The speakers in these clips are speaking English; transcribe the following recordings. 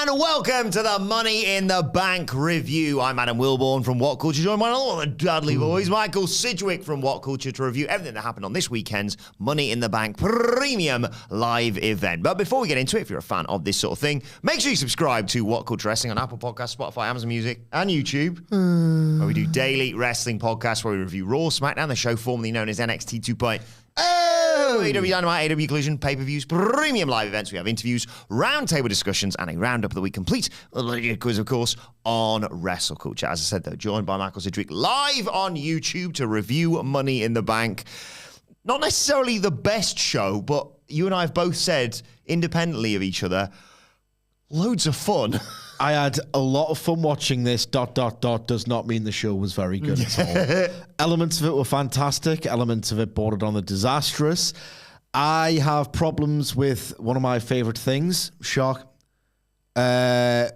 and welcome to the Money in the Bank review. I'm Adam Wilbourn from What Culture, joined by all the Dudley boys, Michael Sidgwick from What Culture, to review everything that happened on this weekend's Money in the Bank premium live event. But before we get into it, if you're a fan of this sort of thing, make sure you subscribe to What Culture Wrestling on Apple Podcasts, Spotify, Amazon Music, and YouTube, where we do daily wrestling podcasts where we review Raw, SmackDown, the show formerly known as NXT 2.0. AEW Dynamite, AEW Collision, pay-per-views, premium live events. We have interviews, roundtable discussions, and a roundup of the week complete. A quiz, of course, on Wrestle Culture. As I said, though, joined by Michael Sidgwick live on YouTube to review Money in the Bank. Not necessarily the best show, but you and I have both said, independently of each other, loads of fun. I had a lot of fun watching this. ... does not mean the show was very good at all. Elements of it were fantastic. Elements of it bordered on the disastrous. I have problems with one of my favorite things, shock. But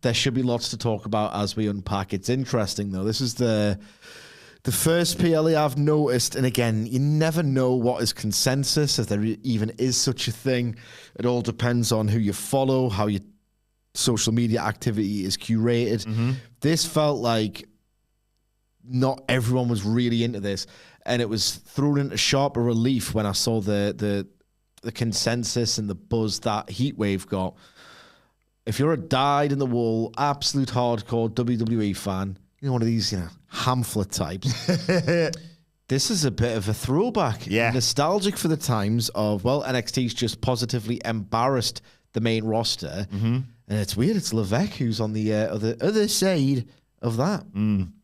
there should be lots to talk about as we unpack. It's interesting, though. This is the first PLE I've noticed, and again, you never know what is consensus, if there even is such a thing. It all depends on who you follow, how your social media activity is curated. Mm-hmm. This felt like not everyone was really into this, and it was thrown into sharper relief when I saw the consensus and the buzz that Heatwave got. If you're a dyed-in-the-wool, absolute hardcore WWE fan, you know, one of these, Hamflet types, this is a bit of a throwback. Yeah. Nostalgic for the times of, NXT's just positively embarrassed the main roster. Mm-hmm. And it's weird. It's Levesque who's on the other side of that.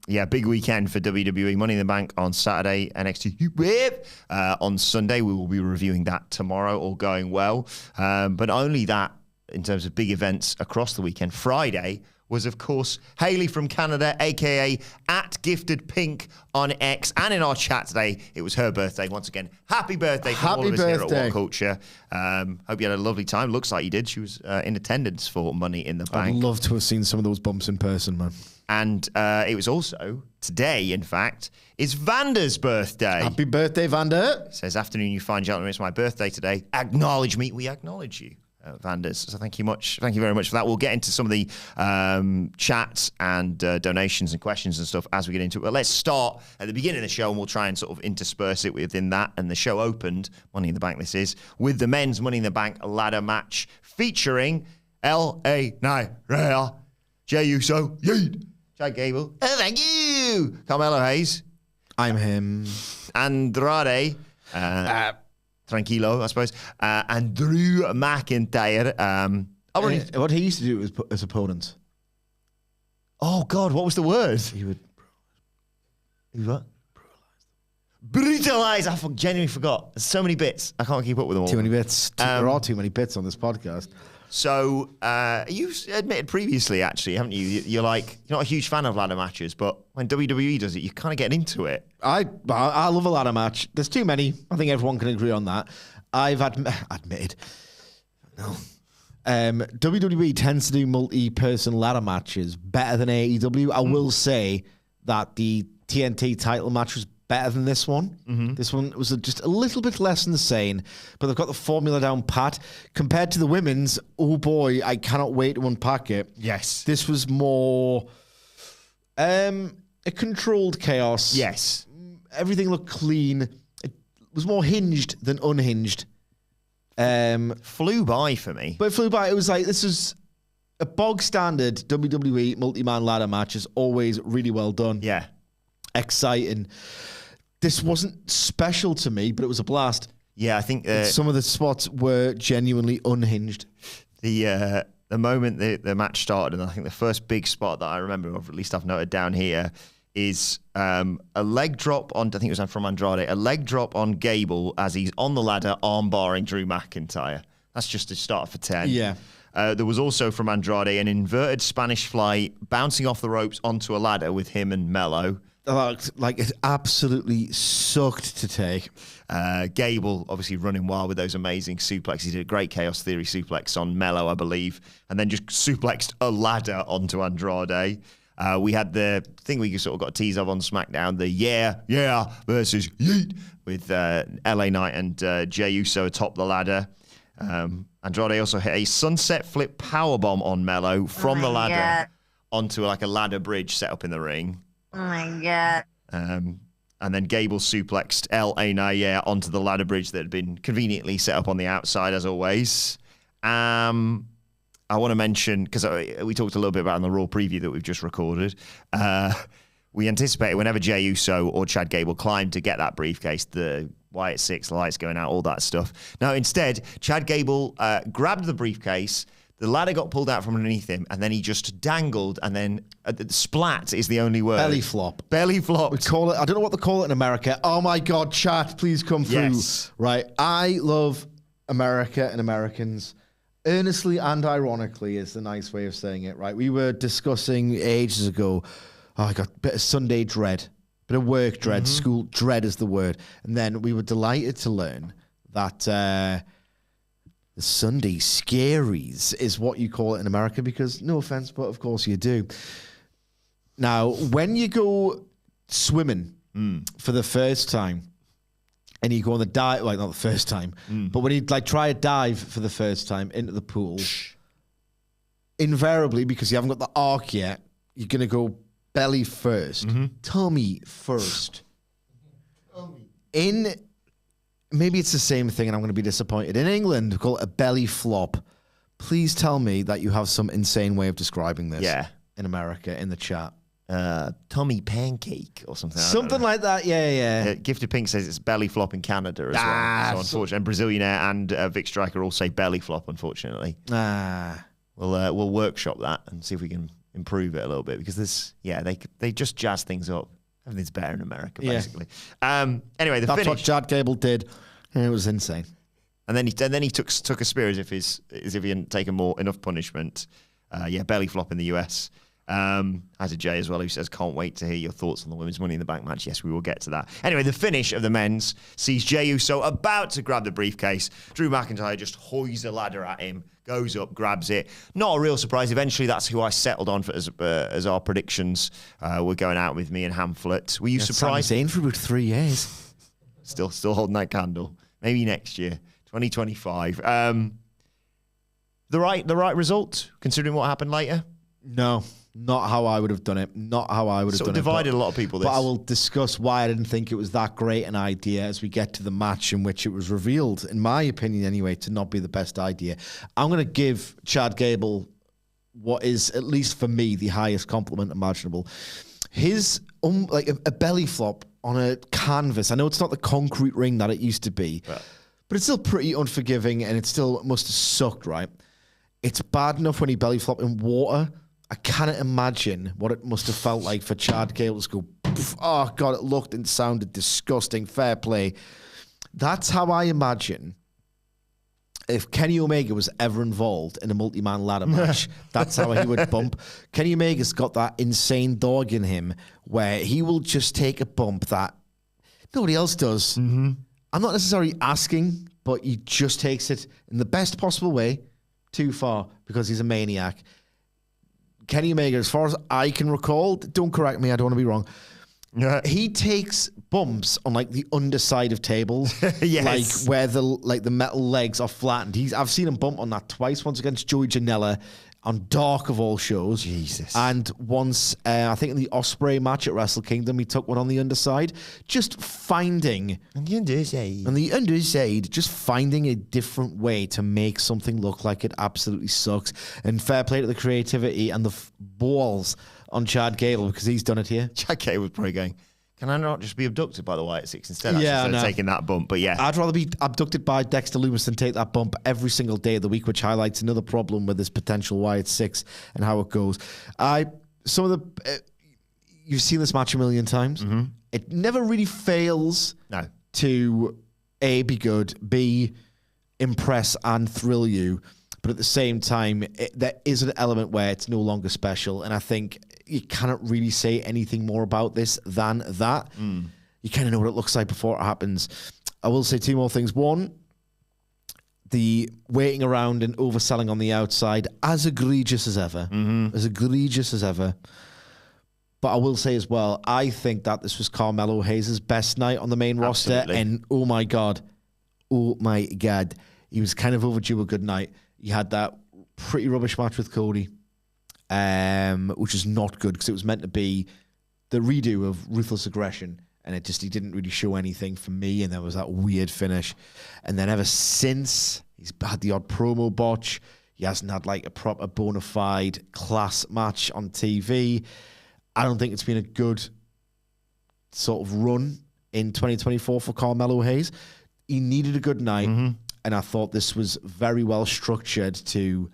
Yeah, big weekend for WWE. Money in the Bank on Saturday, NXT Whip. On Sunday, we will be reviewing that tomorrow, all going well. But only that, in terms of big events across the weekend. Friday was, of course, Hayley from Canada, a.k.a. @GiftedPink on X. And in our chat today, it was her birthday. Once again, happy birthday from all of us here at What Culture. Hope you had a lovely time. Looks like you did. She was in attendance for Money in the Bank. I'd love to have seen some of those bumps in person, man. And it was also, today, in fact, is Vanda's birthday. Happy birthday, Vanda. Says, afternoon, you fine gentlemen. It's my birthday today. Acknowledge me. We acknowledge you. Vanders. So thank you very much for that. We'll get into some of the chats and donations and questions and stuff as we get into it. But let's start at the beginning of the show, and we'll try and sort of intersperse it within that. And the show opened, Money in the Bank this is, with the men's Money in the Bank ladder match featuring L.A. Knight, Rhea, Jey Uso, Yeet, Chad Gable, thank you, Carmelo Hayes, I'm him, Andrade, Tranquilo, I suppose, and Drew McIntyre. What he used to do with his opponents. Oh, God, what was the word? He would what? Brutalize. I genuinely forgot. There's so many bits. I can't keep up with them all. Too many bits. There are too many bits on this podcast. So, you've admitted previously, actually, haven't you? You're not a huge fan of ladder matches, but when WWE does it, you kind of get into it. I love a ladder match. There's too many. I think everyone can agree on that. I've admitted. No. WWE tends to do multi-person ladder matches better than AEW. I will say that the TNT title match was better than this one. Mm-hmm. This one was just a little bit less insane, but they've got the formula down pat. Compared to the women's, oh boy, I cannot wait to unpack it. Yes. This was more a controlled chaos. Yes. Everything looked clean. It was more hinged than unhinged. Flew by for me. But it flew by. It was like, this is a bog standard WWE multi-man ladder match. Is always really well done. Yeah. Exciting. This wasn't special to me, but it was a blast. Yeah, I think some of the spots were genuinely unhinged. The moment the match started, and I think the first big spot that I remember, or at least I've noted down here, is a leg drop on, I think it was from Andrade, a leg drop on Gable as he's on the ladder arm-barring Drew McIntyre. That's just a start for 10. Yeah. There was also from Andrade an inverted Spanish fly bouncing off the ropes onto a ladder with him and Mello. Like it absolutely sucked to take. Gable obviously running wild with those amazing suplexes. He did a great Chaos Theory suplex on Mello, I believe, and then just suplexed a ladder onto Andrade. We had the thing we sort of got a tease of on SmackDown, the yeah versus yeet with LA Knight and Jey Uso atop the ladder. Andrade also hit a sunset flip powerbomb on Mello from the ladder onto like a ladder bridge set up in the ring. Oh my God. And then Gable suplexed L.A. Nair onto the ladder bridge that had been conveniently set up on the outside, as always. I want to mention, because we talked a little bit about in the Raw preview that we've just recorded, we anticipated whenever Jey Uso or Chad Gable climbed to get that briefcase, the Wyatt 6 lights going out, all that stuff. Now, instead, Chad Gable grabbed the briefcase, the ladder got pulled out from underneath him, and then he just dangled, and then splat is the only word. Belly flop. Belly flop. We call it, I don't know what they call it in America. Oh my God, chat, please come through. Yes. Right. I love America and Americans. Earnestly and ironically is the nice way of saying it, right? We were discussing ages ago, I got a bit of Sunday dread, bit of work dread, school dread is the word. And then we were delighted to learn that the Sunday scaries is what you call it in America because, no offense, but of course you do. Now, when you go swimming for the first time, and you go on the dive, like not the first time, but when you like try a dive for the first time into the pool, invariably, because you haven't got the arc yet, you're going to go belly first, tummy first. In, maybe it's the same thing and I'm going to be disappointed. In England, we call it a belly flop. Please tell me that you have some insane way of describing this in America, in the chat. Tommy Pancake or something. Something like that, yeah. Gifted Pink says it's belly flop in Canada as well. So unfortunately, and Brazilianaire and Vic Striker all say belly flop, unfortunately. We'll workshop that and see if we can improve it a little bit because they just jazz things up. Everything's better in America, basically. Anyway, that's finish. What Chad Gable did, and it was insane. And then he took a spear as if he hadn't taken enough punishment. Belly flop in the US. As a Jay as well, who says, can't wait to hear your thoughts on the Women's Money in the Bank match. Yes, we will get to that. Anyway, the finish of the men's sees Jey Uso about to grab the briefcase. Drew McIntyre just hoys a ladder at him, goes up, grabs it. Not a real surprise. Eventually, that's who I settled on as our predictions were going out with me and Hamflet. Were you surprised? Sami Zayn for about 3 years. Still holding that candle. Maybe next year, 2025. The right result, considering what happened later? No. Not how I would have done it. Not how I would have done it. Divided a lot of people. But I will discuss why I didn't think it was that great an idea as we get to the match in which it was revealed, in my opinion anyway, to not be the best idea. I'm going to give Chad Gable what is, at least for me, the highest compliment imaginable. His, like a belly flop on a canvas. I know it's not the concrete ring that it used to be, but it's still pretty unforgiving and it still must have sucked, right? It's bad enough when he belly flopped in water. I cannot imagine what it must have felt like for Chad Gable to go, oh, God, it looked and sounded disgusting. Fair play. That's how I imagine if Kenny Omega was ever involved in a multi-man ladder match, that's how he would bump. Kenny Omega's got that insane dog in him where he will just take a bump that nobody else does. I'm not necessarily asking, but he just takes it in the best possible way too far because he's a maniac. Kenny Omega, as far as I can recall, don't correct me, I don't want to be wrong. He takes bumps on like the underside of tables, like where the metal legs are flattened. I've seen him bump on that twice. Once against Joey Janela on Dark of all shows. Jesus. And once, I think in the Ospreay match at Wrestle Kingdom, he took one on the underside. Just finding... On the underside. On the underside, just finding a different way to make something look like it absolutely sucks. And fair play to the creativity and the balls on Chad Gable, because he's done it here. Chad Gable was probably going, can I not just be abducted by the Wyatt Six instead of taking that bump? But yeah. I'd rather be abducted by Dexter Lumis than take that bump every single day of the week, which highlights another problem with this potential Wyatt Six and how it goes. You've seen this match a million times. It never really fails to A, be good, B, impress and thrill you. But at the same time, there is an element where it's no longer special. And I think you cannot really say anything more about this than that. You kind of know what it looks like before it happens. I will say 2 more things. One, the waiting around and overselling on the outside, as egregious as ever. As egregious as ever. But I will say as well, I think that this was Carmelo Hayes' best night on the main roster. And oh my God, he was kind of overdue a good night. He had that pretty rubbish match with Cody, which is not good because it was meant to be the redo of Ruthless Aggression, and he didn't really show anything for me, and there was that weird finish. And then ever since, he's had the odd promo botch. He hasn't had like a proper bona fide class match on TV. I don't think it's been a good sort of run in 2024 for Carmelo Hayes. He needed a good night, and I thought this was very well structured to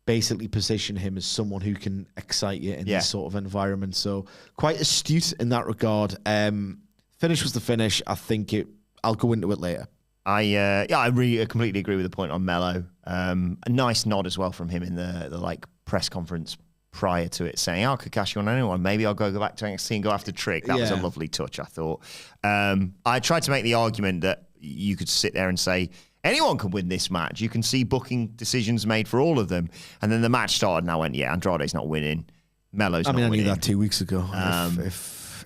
basically position him as someone who can excite you in this sort of environment. So quite astute in that regard. Finish was the finish. I think I'll go into it later. I really completely agree with the point on Mello. A nice nod as well from him in the like press conference prior to it, saying, "Oh, Kakashi on anyone. Maybe I'll go back to NXT and go after Trick." That was a lovely touch, I thought. I tried to make the argument that you could sit there and say anyone can win this match. You can see booking decisions made for all of them. And then the match started, and I went, "Yeah, Andrade's not winning. Mello's not winning." I knew that 2 weeks ago.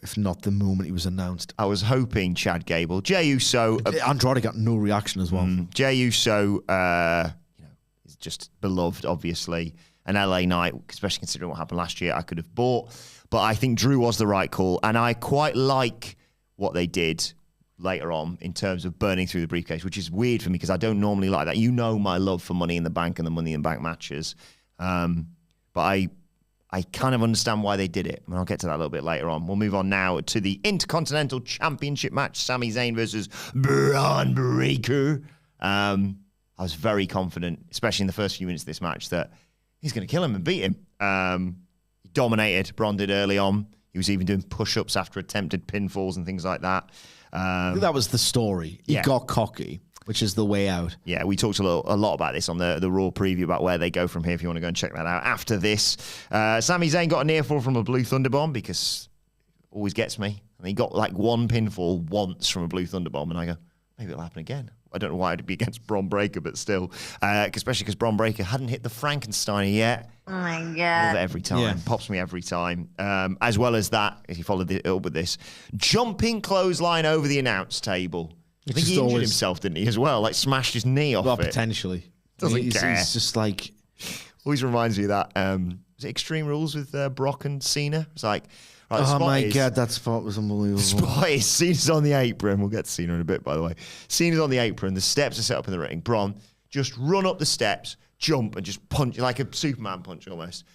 If not the moment he was announced. I was hoping Chad Gable, Jey Uso. Andrade got no reaction as well. Jey Uso, is just beloved, obviously. An LA night, especially considering what happened last year, I could have bought. But I think Drew was the right call. And I quite like what they did later on in terms of burning through the briefcase, which is weird for me because I don't normally like that. You know my love for Money in the Bank and the Money in the Bank matches. But I kind of understand why they did it. And I'll get to that a little bit later on. We'll move on now to the Intercontinental Championship match. Sami Zayn versus Bron Breakker. I was very confident, especially in the first few minutes of this match, that he's going to kill him and beat him. He dominated. Bron did early on. He was even doing push-ups after attempted pinfalls and things like that. I think that was the story. He got cocky, which is the way out. Yeah, we talked a lot about this on the Raw preview about where they go from here if you want to go and check that out. After this, Sami Zayn got a near fall from a Blue Thunderbomb because it always gets me. And he got like one pinfall once from a Blue Thunderbomb, and I go, maybe it'll happen again. I don't know why it'd be against Bron Breakker, but still. Especially because Bron Breakker hadn't hit the Frankensteiner yet. Oh my God. Love it every time. Yeah. Pops me every time. As well as that, if you followed it up with this, jumping clothesline over the announce table. I think he injured himself, didn't he, as well? Like smashed his knee off it. Potentially. Doesn't care. He's just like... Always reminds me of that. Was it Extreme Rules with Brock and Cena? It's like... Right, oh my God, that spot was unbelievable. The spot is Cena's on the apron. We'll get to Cena in a bit, by the way. Cena's on the apron. The steps are set up in the ring. Bron just run up the steps, jump, and just punch, like a Superman punch almost.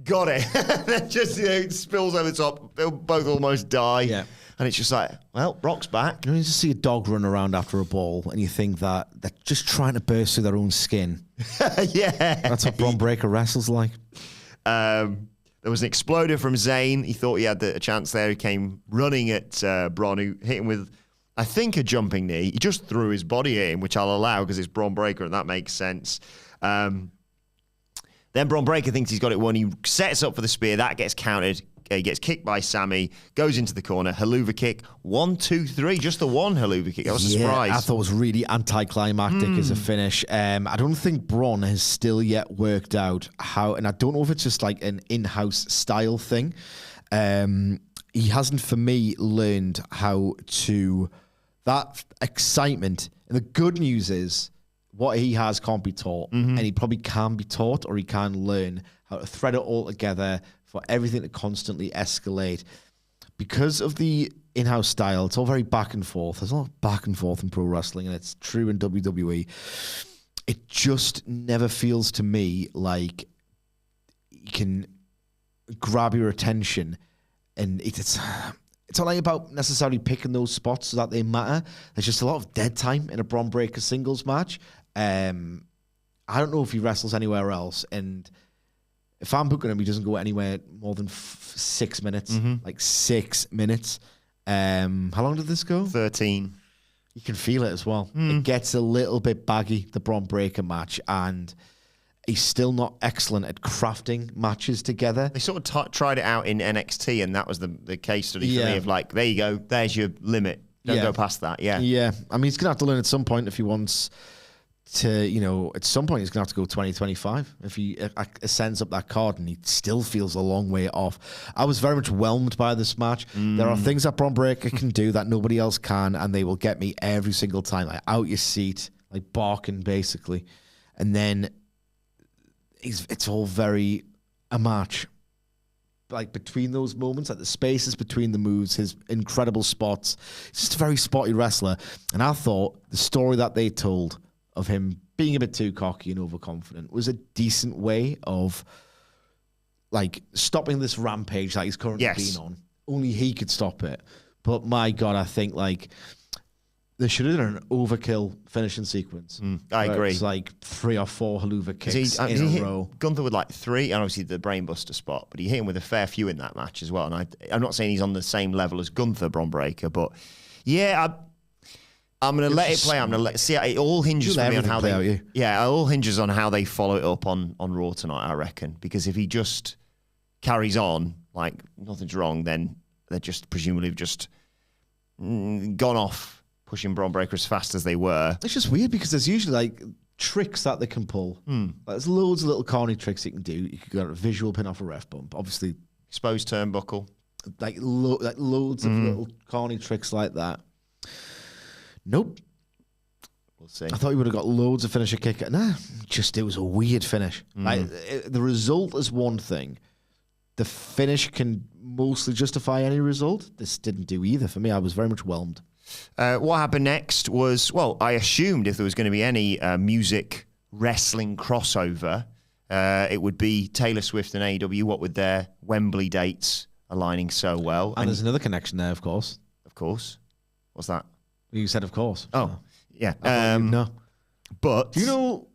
Got it. Then just spills over the top. They'll both almost die. Yeah. And it's just like, well, Brock's back. You just see a dog run around after a ball, and you think that they're just trying to burst through their own skin. Yeah. That's what Bron Breakker wrestles like. There was an exploder from Zayn. He thought he had a chance there. He came running at Bron, who hit him with, I think, a jumping knee. He just threw his body at him, which I'll allow because it's Bron Breakker, and that makes sense. Then Bron Breakker thinks he's got it won. He sets up for the spear. That gets countered. He gets kicked by Sami, goes into the corner, haluva kick, 1, 2, 3, just the one haluva kick. That was a surprise. I thought it was really anticlimactic as a finish. I don't think Bron has still yet worked out how, and I don't know if it's just like an in-house style thing. He hasn't, for me, learned how to, that excitement. And the good news is, what he has can't be taught, and he probably can be taught, or he can learn how to thread it all together for everything to constantly escalate. Because of the in-house style, it's all very back and forth. There's a lot of back and forth in pro wrestling, and it's true in WWE. It just never feels to me like you can grab your attention, and it's not like about necessarily picking those spots so that they matter. There's just a lot of dead time in a Bron Breakker singles match. I don't know if he wrestles anywhere else, and if I'm booking him, he doesn't go anywhere more than 6 minutes. Like 6 minutes. How long did this go? 13. You can feel it as well. It gets a little bit baggy, the Bron Breakker match, and he's still not excellent at crafting matches together. They sort of tried it out in NXT, and that was the case study for me of like, there you go, there's your limit. Don't go past that. Yeah. I mean, he's going to have to learn at some point if he wants to, at some point he's going to have to go 2025 if he ascends up that card, and he still feels a long way off. I was very much whelmed by this match. There are things that Bron Breakker can do that nobody else can, and they will get me every single time. Like out your seat, like barking basically, and then it's all very a match. Like between those moments, like the spaces between the moves, his incredible spots. He's just a very spotty wrestler. And I thought the story that they told of him being a bit too cocky and overconfident was a decent way of like stopping this rampage that he's currently been on. Only he could stop it. But my God, I think like they should have done an overkill finishing sequence. I agree. It's like 3 or 4 haluva kicks in a row. Gunther with like 3, and obviously the brainbuster spot, but he hit him with a fair few in that match as well. And I'm not saying he's on the same level as Gunther, Bron Breakker, but yeah, I'm going to let it play. I'm going to see. It all hinges for me on how they. Yeah, it all hinges on how they follow it up on Raw tonight, I reckon. Because if he just carries on like nothing's wrong, then they're just presumably just gone off. Pushing Bron Breakker as fast as they were. It's just weird because there's usually like tricks that they can pull. Like, there's loads of little corny tricks you can do. You could go a visual pin off a ref bump, obviously. Exposed turnbuckle. Like loads of little corny tricks like that. Nope. We'll see. I thought he would have got loads of finisher kick. Nah, it was a weird finish. Like, the result is one thing. The finish can mostly justify any result. This didn't do either for me. I was very much whelmed. What happened next was, well, I assumed if there was going to be any music wrestling crossover, it would be Taylor Swift and AEW, what with their Wembley dates aligning so well. And there's another connection there, of course. Of course. What's that? You said of course. Oh, yeah. No. But... Do you know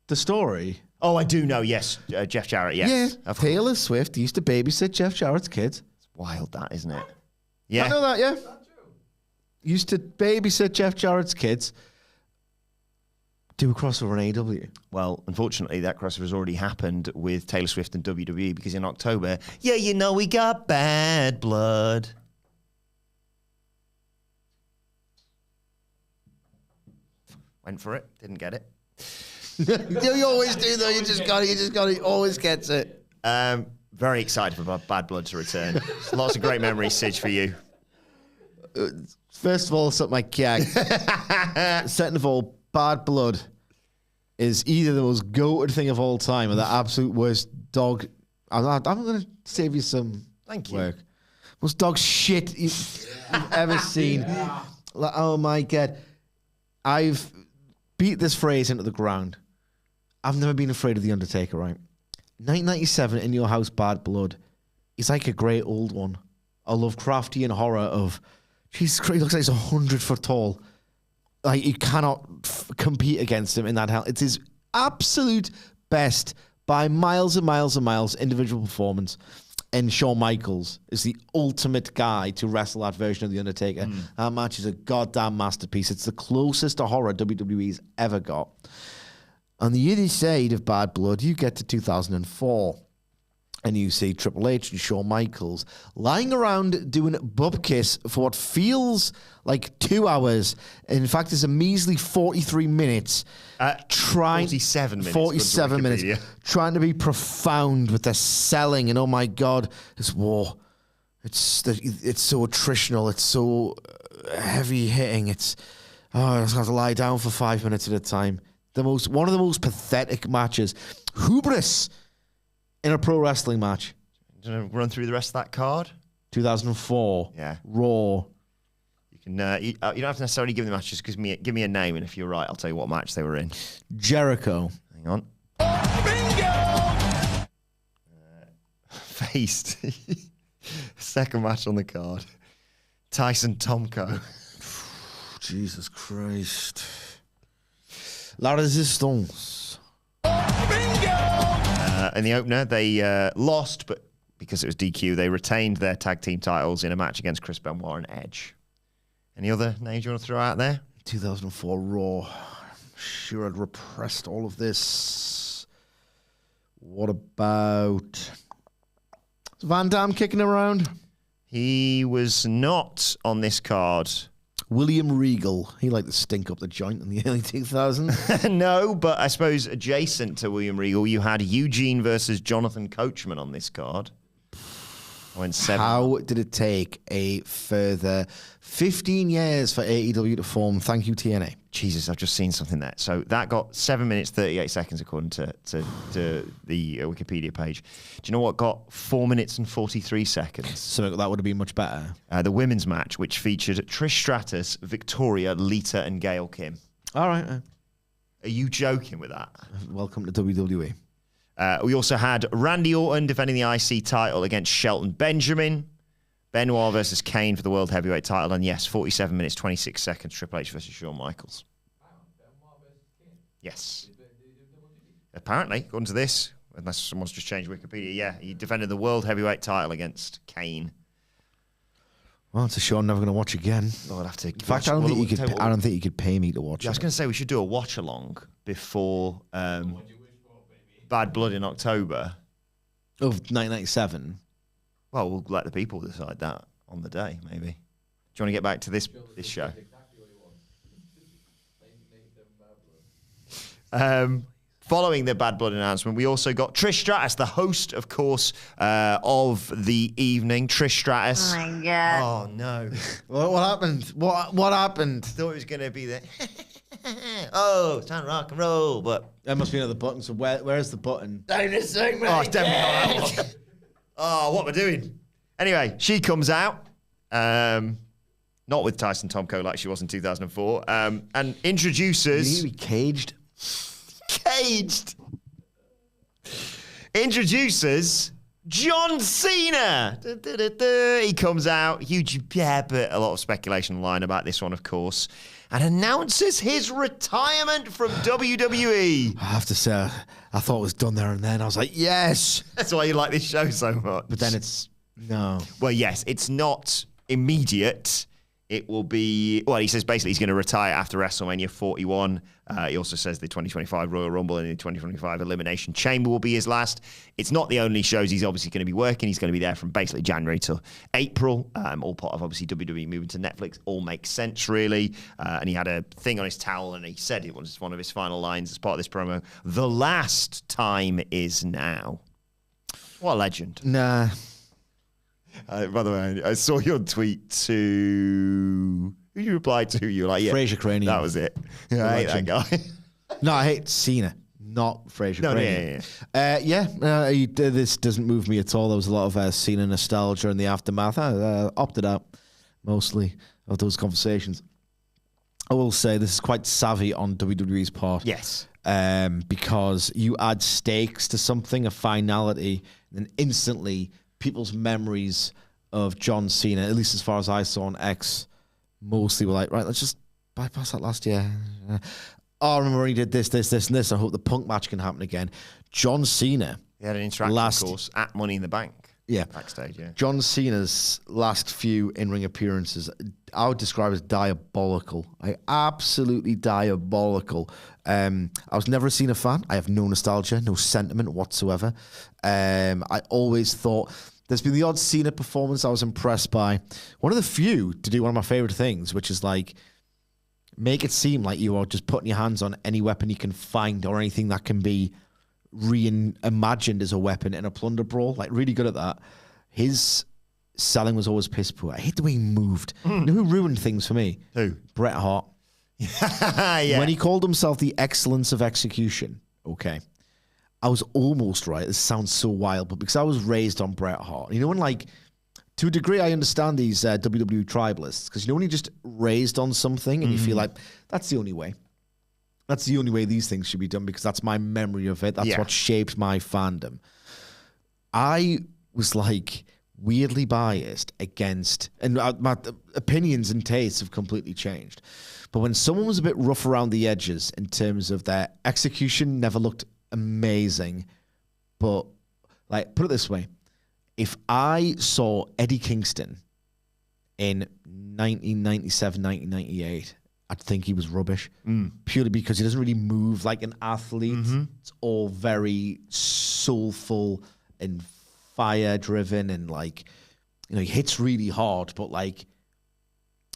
the story? Oh, I do know, yes. Jeff Jarrett, yes. Yeah. Taylor Swift used to babysit Jeff Jarrett's kids. It's wild, that, isn't it? Yeah. I know that, yeah. Used to babysit Jeff Jarrett's kids. Do a crossover on AEW. Well, unfortunately, that crossover has already happened with Taylor Swift and WWE because in October, we got Bad Blood. Went for it, didn't get it. You always do, though. You just got it. He always gets it. Very excited for Bad Blood to return. Lots of great memories, Sidge, for you. First of all, something like Kiag. Second of all, Bad Blood is either the most goated thing of all time or the absolute worst dog. I'm going to save you some work. Most dog shit you've ever seen. Like, oh my God. I've beat this phrase into the ground. I've never been afraid of The Undertaker, right? 1997, In Your House, Bad Blood. He's like a great old one. A Lovecraftian horror of... Jesus Christ, he looks like he's 100 foot tall. Like, you cannot compete against him in that hell. It's his absolute best by miles and miles and miles individual performance. And Shawn Michaels is the ultimate guy to wrestle that version of The Undertaker. That match is a goddamn masterpiece. It's the closest to horror WWE's ever got. On the other side of Bad Blood, you get to 2004. And you see Triple H and Shawn Michaels lying around doing bub kiss for what feels like 2 hours. In fact, it's a measly 43 minutes. 47 minutes. 47 minutes. Trying to be profound with their selling. And oh my God, this war. It's so attritional. It's so heavy hitting. I just have to lie down for 5 minutes at a time. One of the most pathetic matches. Hubris. In a pro wrestling match. Do you want to run through the rest of that card? 2004. Yeah. Raw. You can. You don't have to necessarily give the match. Just give me a name, and if you're right, I'll tell you what match they were in. Jericho. Hang on. Bingo. Faced. Second match on the card. Tyson Tomko. Jesus Christ. La Resistance. In the opener, they lost, but because it was DQ, they retained their tag team titles in a match against Chris Benoit and Edge. Any other names you want to throw out there? 2004 Raw. I'm sure I'd repressed all of this. What about... Is Van Damme kicking around? He was not on this card. William Regal. He liked to stink up the joint in the early 2000s. No, but I suppose adjacent to William Regal, you had Eugene versus Jonathan Coachman on this card. I went 7. How did it take a further 15 years for AEW to form? Thank you, TNA. Jesus, I've just seen something there. So that got 7 minutes, 38 seconds, according to the Wikipedia page. Do you know what got 4 minutes and 43 seconds? So that would have been much better. The women's match, which featured Trish Stratus, Victoria, Lita, and Gail Kim. All right. Are you joking with that? Welcome to WWE. We also had Randy Orton defending the IC title against Shelton Benjamin. Benoit versus Kane for the World Heavyweight title. And yes, 47 minutes, 26 seconds, Triple H versus Shawn Michaels. Yes. Apparently, according to this, unless someone's just changed Wikipedia, yeah, he defended the World Heavyweight title against Kane. Well, it's a show I'm never going to watch again. I'll have to. In fact, I don't think you could pay me to watch it. I was going to say we should do a watch along before Bad Blood in October of 1997. Well, we'll let the people decide that on the day, maybe. Do you want to get back to this show? Following the Bad Blood announcement, we also got Trish Stratus, the host, of course, of the evening. Trish Stratus. Oh, my God. Oh, no. What happened? What happened? I thought it was going to be the... oh, it's time to rock and roll, but... There must be another button, so where's the button? Oh, it's definitely not that one. Oh, what am I doing? Anyway, she comes out, not with Tyson Tomko like she was in 2004, and introduces... You need to be caged. Caged. Introduces John Cena. He comes out, huge, but a lot of speculation online about this one, of course, and announces his retirement from WWE. I have to say, I thought it was done there and then. I was like, yes. That's why you like this show so much. But then it's, no. Well, yes, it's not immediate. It will be, well, he says basically he's going to retire after WrestleMania 41. He also says the 2025 Royal Rumble and the 2025 Elimination Chamber will be his last. It's not the only shows he's obviously going to be working. He's going to be there from basically January to April. All part of obviously WWE moving to Netflix. All makes sense, really. And he had a thing on his towel and he said it was one of his final lines as part of this promo. The last time is now. What a legend. Nah. By the way, I saw your tweet to... Who you replied to? You were like, yeah. Fraser Cranium. That was it. Yeah, I hate that guy. No, I hate Cena, not Fraser Cranium. Yeah. This doesn't move me at all. There was a lot of Cena nostalgia in the aftermath. I opted out, mostly, of those conversations. I will say this is quite savvy on WWE's part. Yes. Because you add stakes to something, a finality, and then instantly... people's memories of John Cena, at least as far as I saw on X, mostly were like, right, let's just bypass that last year. Oh, I remember when he did this, and this. I hope the Punk match can happen again. John Cena. He had an interaction, of course, at Money in the Bank. Yeah. Backstage, yeah. John Cena's last few in-ring appearances, I would describe as diabolical. Absolutely diabolical. I was never a Cena fan. I have no nostalgia, no sentiment whatsoever. I always thought... There's been the odd Cena performance I was impressed by. One of the few to do one of my favorite things, which is like make it seem like you are just putting your hands on any weapon you can find or anything that can be reimagined as a weapon in a plunder brawl. Like really good at that. His selling was always piss poor. I hate the way he moved. You know who ruined things for me? Who? Bret Hart. Yeah. When he called himself the excellence of execution. Okay. I was almost right. This sounds so wild, but because I was raised on Bret Hart. You know, when like, to a degree, I understand these WWE tribalists. Because you know when you're just raised on something and you feel like, that's the only way. That's the only way these things should be done because that's my memory of it. That's what shaped my fandom. I was like weirdly biased against, and my opinions and tastes have completely changed. But when someone was a bit rough around the edges in terms of their execution, never looked amazing, but like put it this way, if I saw Eddie Kingston in 1997, 1998, I'd think he was rubbish purely because he doesn't really move like an athlete. It's all very soulful and fire driven and like, you know, he hits really hard, but like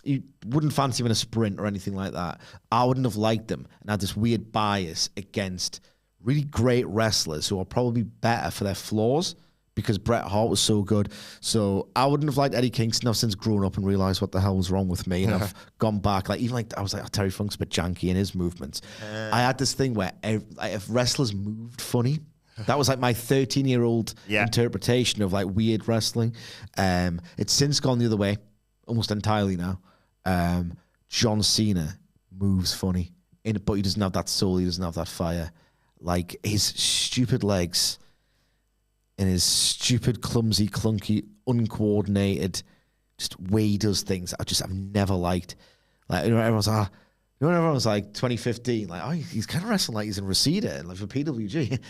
you wouldn't fancy him in a sprint or anything like that. I wouldn't have liked him and had this weird bias against really great wrestlers who are probably better for their flaws because Bret Hart was so good. So I wouldn't have liked Eddie Kingston. I've since grown up and realised what the hell was wrong with me. And I've gone back. Like, even like, I was like, oh, Terry Funk's a bit janky in his movements. I had this thing where if wrestlers moved funny, that was like my 13-year-old interpretation of like weird wrestling. It's since gone the other way, almost entirely now. John Cena moves funny, but he doesn't have that soul. He doesn't have that fire. Like, his stupid legs and his stupid, clumsy, clunky, uncoordinated, just way he does things. I've never liked. Like, everyone's like 2015, like, oh, he's kind of wrestling like he's in Reseda, like for PWG.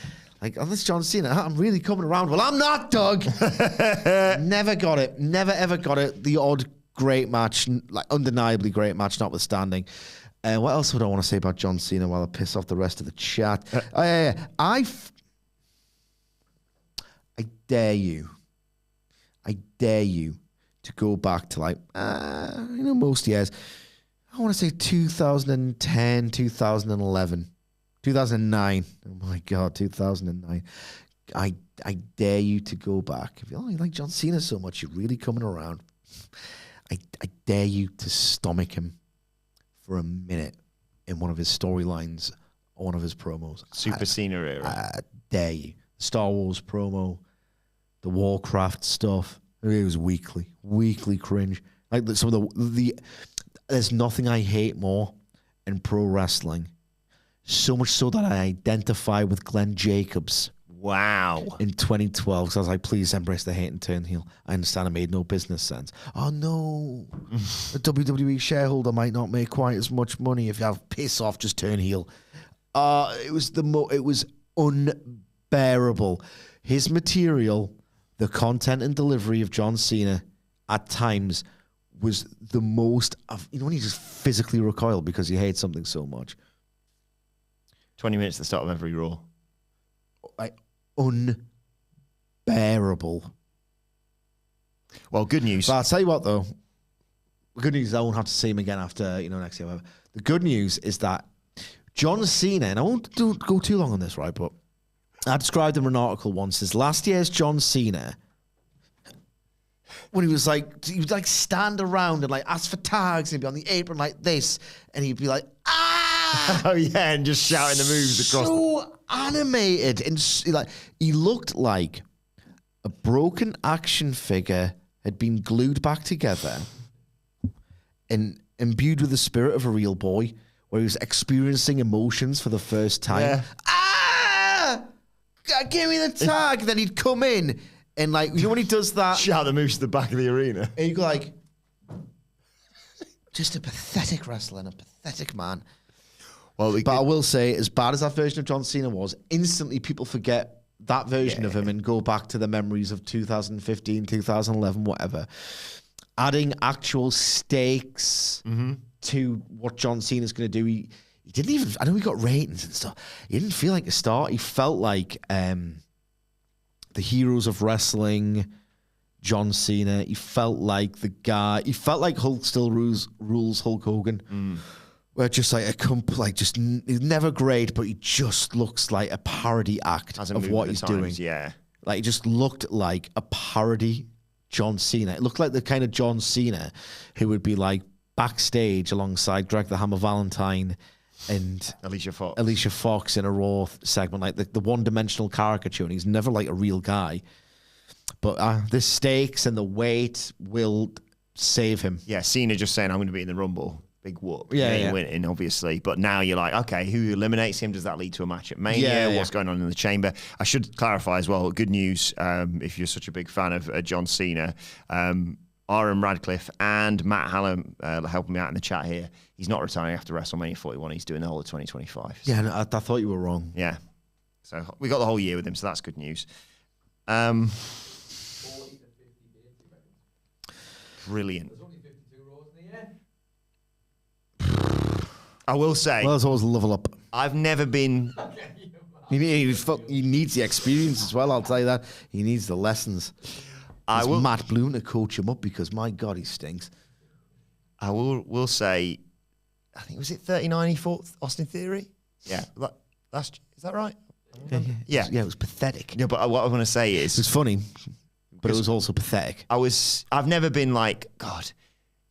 Like, oh, this John Cena, I'm really coming around. Well, I'm not, Doug. Never got it. Never, ever got it. The odd great match, like undeniably great match, notwithstanding. What else would I want to say about John Cena while I piss off the rest of the chat? I dare you to go back to, like, most years. I want to say 2010, 2011, 2009. Oh my God, 2009. I dare you to go back. If you like John Cena so much, you're really coming around. I dare you to stomach him for a minute in one of his storylines or one of his promos. Super Cena era. I dare you. Star Wars promo, the Warcraft stuff. It was weekly cringe. Like some of the there's nothing I hate more in pro wrestling. So much so that I identify with Glenn Jacobs. Wow. In 2012, because I was like, please embrace the hate and turn heel. I understand it made no business sense. Oh no, a WWE shareholder might not make quite as much money if you have piss off, just turn heel. It was unbearable. His material, the content and delivery of John Cena at times was the most when you just physically recoil because you hate something so much. 20 minutes at the start of every Raw. Like, unbearable. Well, good news. But I'll tell you what, though. The good news is I won't have to see him again after, next year. The good news is that John Cena, and I won't go too long on this, right, but I described him in an article once as last year's John Cena, when he would stand around and like ask for tags, and he'd be on the apron like this, and he'd be like, ah! Oh, yeah, and just shouting the moves across. So animated, and he looked like a broken action figure had been glued back together and imbued with the spirit of a real boy, where he was experiencing emotions for the first time. Yeah. Ah! Give me the tag. Then he'd come in and, like, when he does that, Shout the moves to the back of the arena. and you go like, just a pathetic wrestler and a pathetic man. Well, But I will say, as bad as that version of John Cena was, instantly people forget that version of him and go back to the memories of 2015, 2011, whatever. Adding actual stakes to what John Cena's going to do. He didn't even, I know he got ratings and stuff. He didn't feel like a star. He felt like the heroes of wrestling, John Cena. He felt like the guy, he felt like Hulk still rules Hulk Hogan. Where just like he's never great, but he just looks like a parody act of what he's doing. Yeah. Like, he just looked like a parody John Cena. It looked like the kind of John Cena who would be like backstage alongside Greg the Hammer Valentine and Alicia Fox in a Raw segment, like the one-dimensional caricature, and he's never like a real guy. But the stakes and the weight will save him. Yeah, Cena just saying, I'm going to be in the Rumble. Big whoop. Yeah, He ain't winning, obviously. But now you're like, okay, who eliminates him? Does that lead to a match at Mania? What's going on in the chamber? I should clarify as well, good news, if you're such a big fan of John Cena, Aaron Radcliffe and Matt Hallam helping me out in the chat here. He's not retiring after WrestleMania 41. He's doing the whole of 2025. So. Yeah, no, I thought you were wrong. Yeah. So we got the whole year with him, so that's good news. Brilliant. I will say, Well, there's always a level up. I've never been. He needs the experience as well, I'll tell you that. He needs the lessons. I will. Matt Bloom to coach him up because, my God, he stinks. I will say, I think, was it 39 he fought Austin Theory? Yeah. Is that right? Yeah. It was pathetic. Yeah, but what I want to say It is, was funny, but it was also pathetic. I've never been like, God,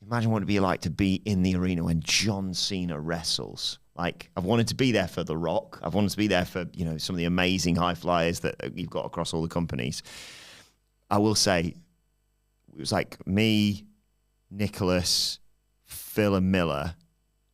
imagine what it'd be like to be in the arena when John Cena wrestles. Like, I've wanted to be there for The Rock. I've wanted to be there for, some of the amazing high flyers that you've got across all the companies. I will say, it was like me, Nicholas, Phil and Miller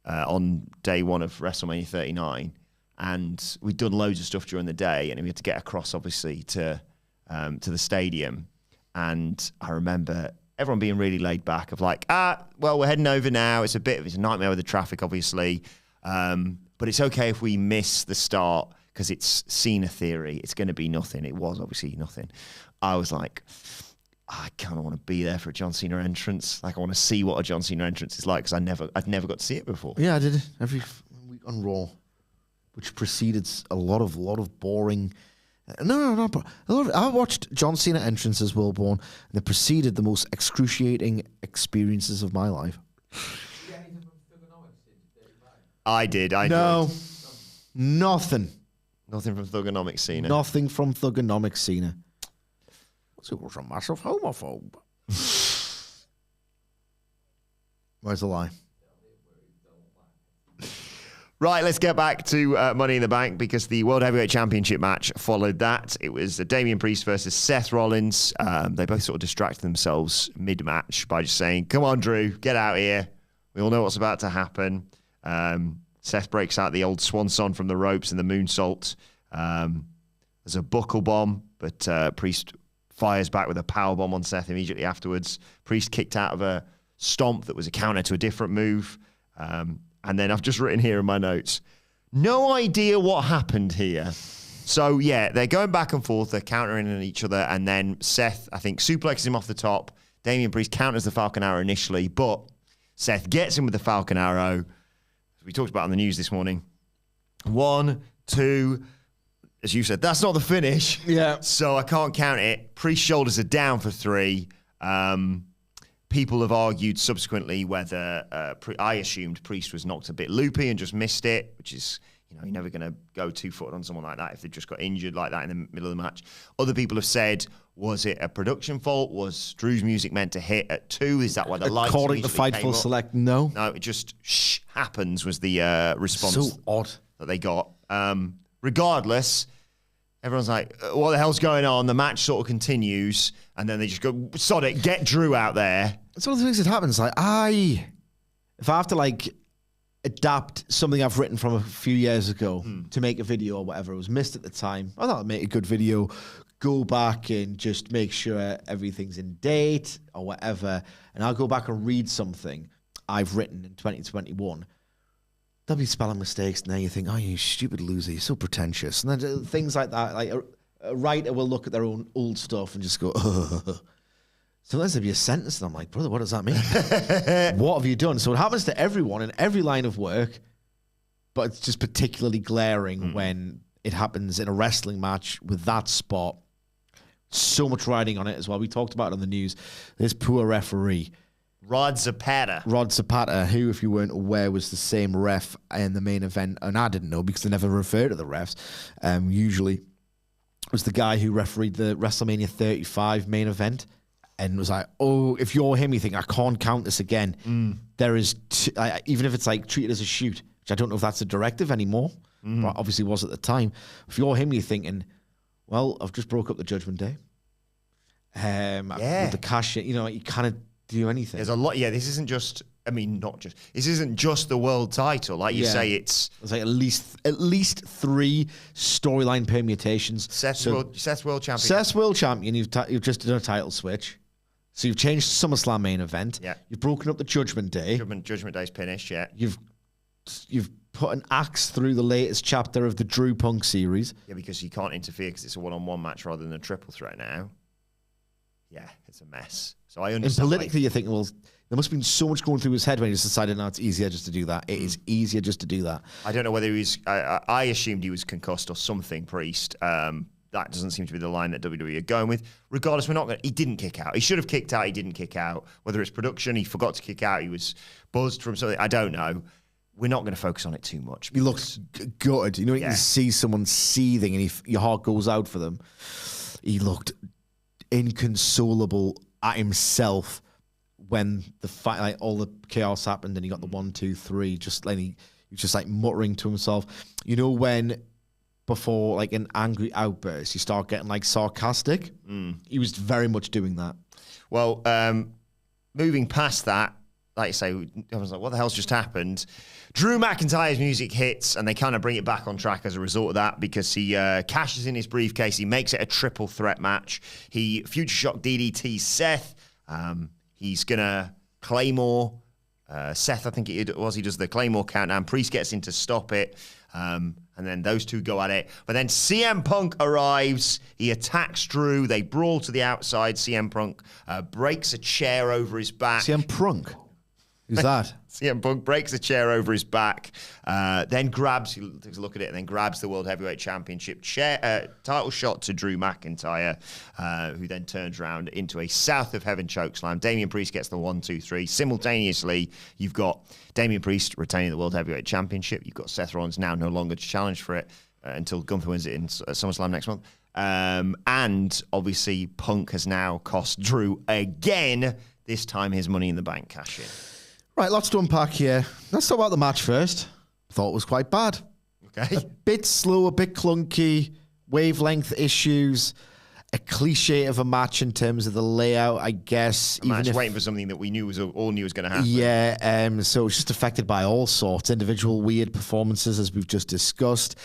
on day one of WrestleMania 39. And we'd done loads of stuff during the day, and we had to get across, obviously, to the stadium. And I remember everyone being really laid back of like, well, we're heading over now. It's a nightmare with the traffic, obviously. But it's okay if we miss the start because it's Cena theory. It's going to be nothing. It was obviously nothing. I was like, I kind of want to be there for a John Cena entrance. Like, I want to see what a John Cena entrance is like because I'd never got to see it before. Yeah, I did every week on Raw, which preceded a lot of boring. No. I watched John Cena entrances, Wilbourn, and they preceded the most excruciating experiences of my life. I did. No, nothing. Nothing from Thugonomics Cena. Nothing from Thugonomics Cena. He was a massive homophobe. Where's the lie? Right, let's get back to Money in the Bank because the World Heavyweight Championship match followed that. It was Damian Priest versus Seth Rollins. They both sort of distracted themselves mid-match by just saying, come on, Drew, get out here. We all know what's about to happen. Seth breaks out the old swan song from the ropes and the moonsault. There's a buckle bomb, but Priest fires back with a power bomb on Seth immediately afterwards. Priest kicked out of a stomp that was a counter to a different move. And then I've just written here in my notes, no idea what happened here. So, yeah, they're going back and forth. They're countering on each other. And then Seth, I think, suplexes him off the top. Damian Priest counters the Falcon Arrow initially, but Seth gets him with the Falcon Arrow. As we talked about on the news this morning. 1, 2, as you said, that's not the finish. Yeah. So I can't count it. Priest's shoulders are down for 3. People have argued subsequently whether I assumed Priest was knocked a bit loopy and just missed it, which is, you're never going to go 2-footed on someone like that if they've just got injured like that in the middle of the match. Other people have said, was it a production fault? Was Drew's music meant to hit at 2? Is that why the lights according to Fightful Select, no. No, it just happens was the response. So odd. That they got. Regardless, everyone's like, what the hell's going on? The match sort of continues, and then they just go, sod it, get Drew out there. It's one of the things that happens. Like, if I have to adapt something I've written from a few years ago to make a video or whatever, it was missed at the time. I thought I'd make a good video, go back and just make sure everything's in date or whatever, and I'll go back and read something I've written in 2021. There'll be spelling mistakes, and then you think, oh, you stupid loser, you're so pretentious. And then things like that, like a writer will look at their own old stuff and just go, ugh. Sometimes there'll be a sentence, and I'm like, brother, what does that mean? What have you done? So it happens to everyone in every line of work, but it's just particularly glaring when it happens in a wrestling match with that spot. So much riding on it as well. We talked about it on the news. This poor referee. Rod Zapata, who, if you weren't aware, was the same ref in the main event, and I didn't know because they never refer to the refs. Usually was the guy who refereed the WrestleMania 35 main event. And was like, oh, if you're him, you think, I can't count this again. There is, even if it's treated as a shoot, which I don't know if that's a directive anymore, but obviously was at the time. If you're him, you're thinking, well, I've just broke up the Judgment Day. With the cash, you can't do anything. There's a lot, this isn't just, this isn't just the world title. Like you say, it's at least 3 storyline permutations. Seth's world champion. Seth's world champion, you've just done a title switch. So you've changed SummerSlam main event. Yeah. You've broken up the Judgment Day. Judgment Day's finished, yeah. You've put an axe through the latest chapter of the Drew Punk series. Yeah, because you can't interfere because it's a one-on-one match rather than a triple threat now. Yeah, it's a mess. So I understand. And politically, you're thinking, well, there must have been so much going through his head when he just decided, no, it's easier just to do that. It is easier just to do that. I don't know whether he was, I assumed he was concussed or something, Priest. That doesn't seem to be the line that WWE are going with. Regardless, he didn't kick out. He should have kicked out. He didn't kick out. Whether it's production, he forgot to kick out. He was buzzed from something. I don't know. we're not going to focus on it too much. He looks gutted. You know, you see someone seething and your heart goes out for them. He looked inconsolable at himself when the fight, like all the chaos happened, and he got the 1, 2, 3. Just like he was just like muttering to himself. You know, when before like an angry outburst, you start getting like sarcastic. He was very much doing that. Well, moving past that, like you say, I was like, what the hell's just happened? Drew McIntyre's music hits, and they kind of bring it back on track as a result of that, because he cashes in his briefcase. He makes it a triple threat match. He Future Shock DDT Seth. He's going to Claymore. Seth, I think it was, he does the Claymore countdown. Priest gets in to stop it. And then those two go at it. But then CM Punk arrives. He attacks Drew. They brawl to the outside. CM Punk breaks a chair over his back. CM Punk? Who's that? CM Punk breaks a chair over his back, then grabs, he takes a look at it, and then grabs the World Heavyweight Championship title shot to Drew McIntyre, who then turns around into a South of Heaven chokeslam. Damian Priest gets the 1, 2, 3. Simultaneously, you've got Damian Priest retaining the World Heavyweight Championship. You've got Seth Rollins now no longer to challenge for it until Gunther wins it in SummerSlam next month. And obviously, Punk has now cost Drew again, this time his Money in the Bank cash in. Right, lots to unpack here. Let's talk about the match first. Thought it was quite bad. Okay. A bit slow, a bit clunky, wavelength issues, a cliche of a match in terms of the layout, I guess. Waiting for something that we knew was all knew was going to happen. Yeah, so it's just affected by all sorts. Individual weird performances, as we've just discussed.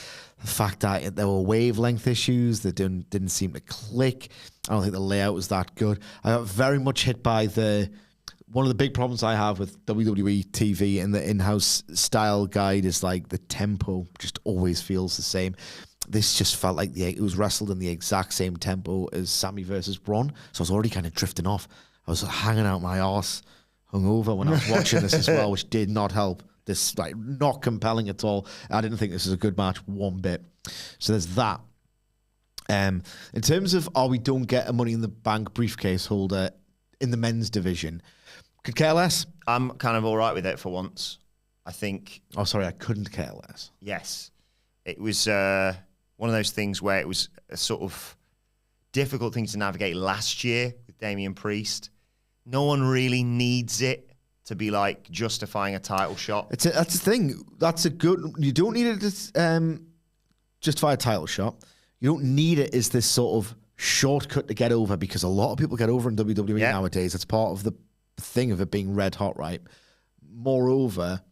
The fact that there were wavelength issues that didn't seem to click. I don't think the layout was that good. I got very much hit by one of the big problems I have with WWE TV and the in-house style guide is like the tempo just always feels the same. This just felt like it was wrestled in the exact same tempo as Sami versus Bron. So I was already kind of drifting off. I was hanging out my arse hungover when I was watching this as well, which did not help. This like not compelling at all. I didn't think this was a good match one bit. So there's that. In terms of we don't get a Money in the Bank briefcase holder in the men's division, could care less. I'm kind of all right with it for once. I think. Oh, sorry, I couldn't care less. Yes. It was one of those things where it was a sort of difficult thing to navigate last year with Damian Priest. No one really needs it to be like justifying a title shot. That's the thing. That's a good. You don't need it to justify a title shot. You don't need it as this sort of shortcut to get over, because a lot of people get over in WWE nowadays. It's part of the thing of it being red hot, right? Moreover,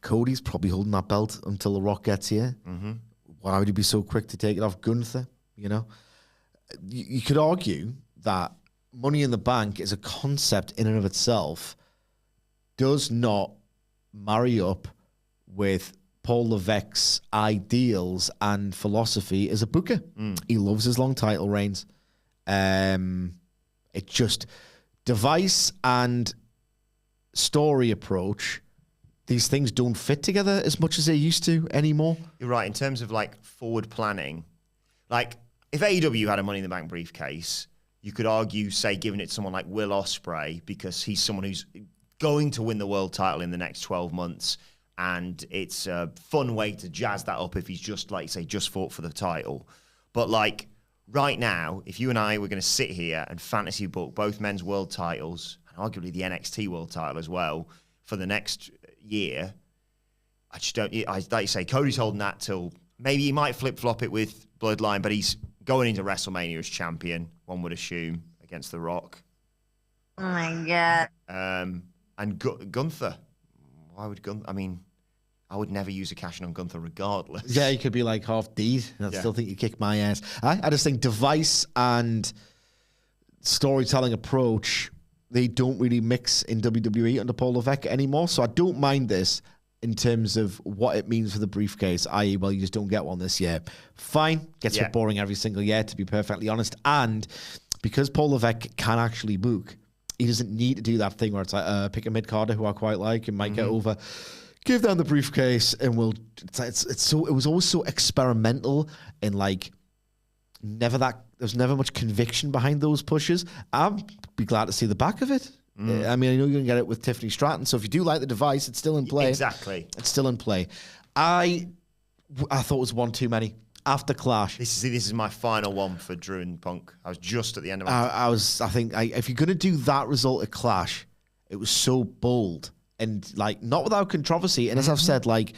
Cody's probably holding that belt until The Rock gets here. Mm-hmm. Why would he be so quick to take it off Gunther? You know, you could argue that Money in the Bank is a concept in and of itself, does not marry up with Paul Levesque's ideals and philosophy as a booker. He loves his long title reigns. It just device and story approach, these things don't fit together as much as they used to anymore. You're right. In terms of like forward planning, like if AEW had a Money in the Bank briefcase, you could argue, say, giving it to someone like Will Ospreay, because he's someone who's going to win the world title in the next 12 months. And it's a fun way to jazz that up if he's just, like, say, just fought for the title. But, like, right now, if you and I were going to sit here and fantasy book both men's world titles, and arguably the NXT world title as well, for the next year, I just don't... like you say, Cody's holding that till... Maybe he might flip-flop it with Bloodline, but he's going into WrestleMania as champion, one would assume, against The Rock. Oh, my God. And Gunther. Why would Gunther... I mean... I would never use a cash in on Gunther regardless. Yeah, he could be like half D'd. I still think you kick my ass. I just think device and storytelling approach, they don't really mix in WWE under Paul Levesque anymore. So I don't mind this in terms of what it means for the briefcase, i.e., well, you just don't get one this year. Fine. Gets a bit boring every single year, to be perfectly honest. And because Paul Levesque can actually book, he doesn't need to do that thing where it's like, pick a mid-carder who I quite like and might get over. Give down the briefcase and we'll... It was always so experimental and like there's never much conviction behind those pushes. I'd be glad to see the back of it I mean, I know you're going to get it with Tiffany Stratton. So if you do like the device, it's still in play. Exactly. It's still in play. I thought it was one too many. After Clash. This is my final one for Drew and Punk. I was just at the end of my if you're going to do that result at Clash, it was so bold and like not without controversy. And as I've said, like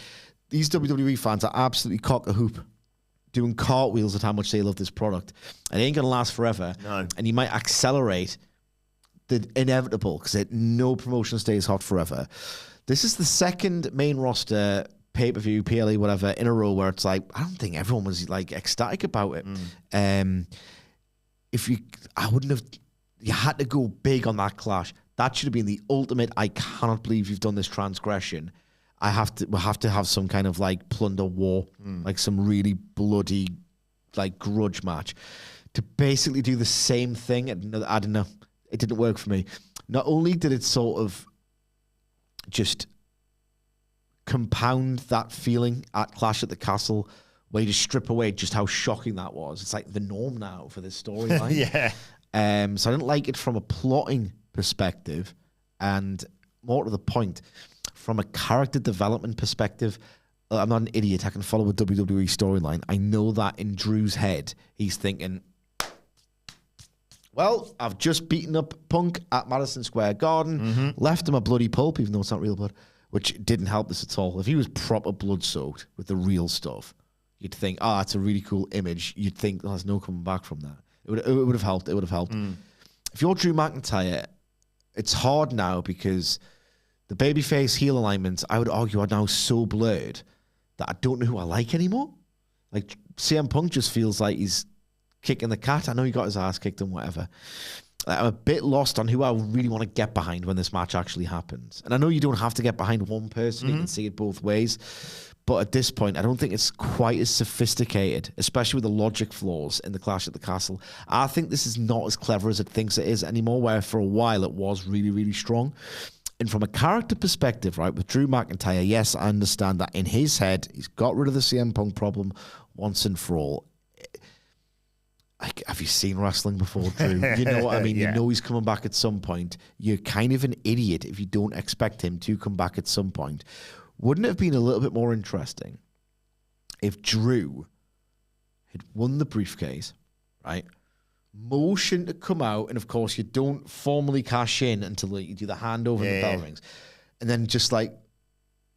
these WWE fans are absolutely cock a hoop, doing cartwheels at how much they love this product. And it ain't going to last forever. No. And you might accelerate the inevitable because no promotion stays hot forever. This is the second main roster pay-per-view, PLE, whatever, in a row where it's like, I don't think everyone was like ecstatic about it. You had to go big on that Clash. That should have been the ultimate, I cannot believe you've done this transgression. We'll have to have some kind of like plunder war, like some really bloody like grudge match to basically do the same thing. I don't know. It didn't work for me. Not only did it sort of just compound that feeling at Clash at the Castle where you just strip away just how shocking that was. It's like the norm now for this storyline. Yeah. So I didn't like it from a plotting perspective, and more to the point, from a character development perspective, I'm not an idiot. I can follow a WWE storyline. I know that in Drew's head, he's thinking, well, I've just beaten up Punk at Madison Square Garden, left him a bloody pulp, even though it's not real blood, which didn't help this at all. If he was proper blood-soaked with the real stuff, you'd think, that's a really cool image. You'd think, there's no coming back from that. It would have helped. It would have helped. If you're Drew McIntyre, it's hard now because the babyface heel alignments, I would argue, are now so blurred that I don't know who I like anymore. Like, CM Punk just feels like he's kicking the cat. I know he got his ass kicked and whatever. I'm a bit lost on who I really want to get behind when this match actually happens. And I know you don't have to get behind one person. You can see it both ways. But at this point, I don't think it's quite as sophisticated, especially with the logic flaws in the Clash at the Castle. I think this is not as clever as it thinks it is anymore, where for a while it was really, really strong. And from a character perspective, right, with Drew McIntyre, yes, I understand that in his head, he's got rid of the CM Punk problem once and for all. Have you seen wrestling before, Drew? You know what I mean? Yeah. You know he's coming back at some point. You're kind of an idiot if you don't expect him to come back at some point. Wouldn't it have been a little bit more interesting if Drew had won the briefcase, right? Motion to come out, and of course you don't formally cash in until you do the handover and the bell rings. And then just like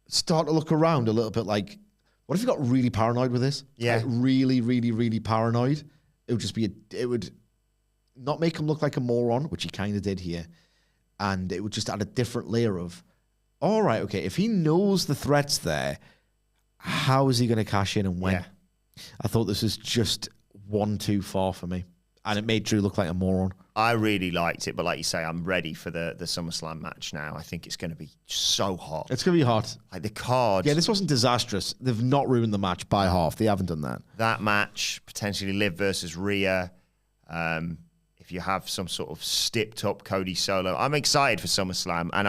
start to look around a little bit like, what if you got really paranoid with this? Yeah. Like really, really, really paranoid. It would just be, it would not make him look like a moron, which he kind of did here. And it would just add a different layer of, all right, okay, if he knows the threat's there, how is he going to cash in and when? Yeah. I thought this was just one too far for me. And it made Drew look like a moron. I really liked it, but like you say, I'm ready for the SummerSlam match now. I think it's going to be so hot. It's going to be hot. Like the card. Yeah, this wasn't disastrous. They've not ruined the match by half. They haven't done that. That match, potentially Liv versus Rhea. If you have some sort of stepped up Cody Solo, I'm excited for SummerSlam. And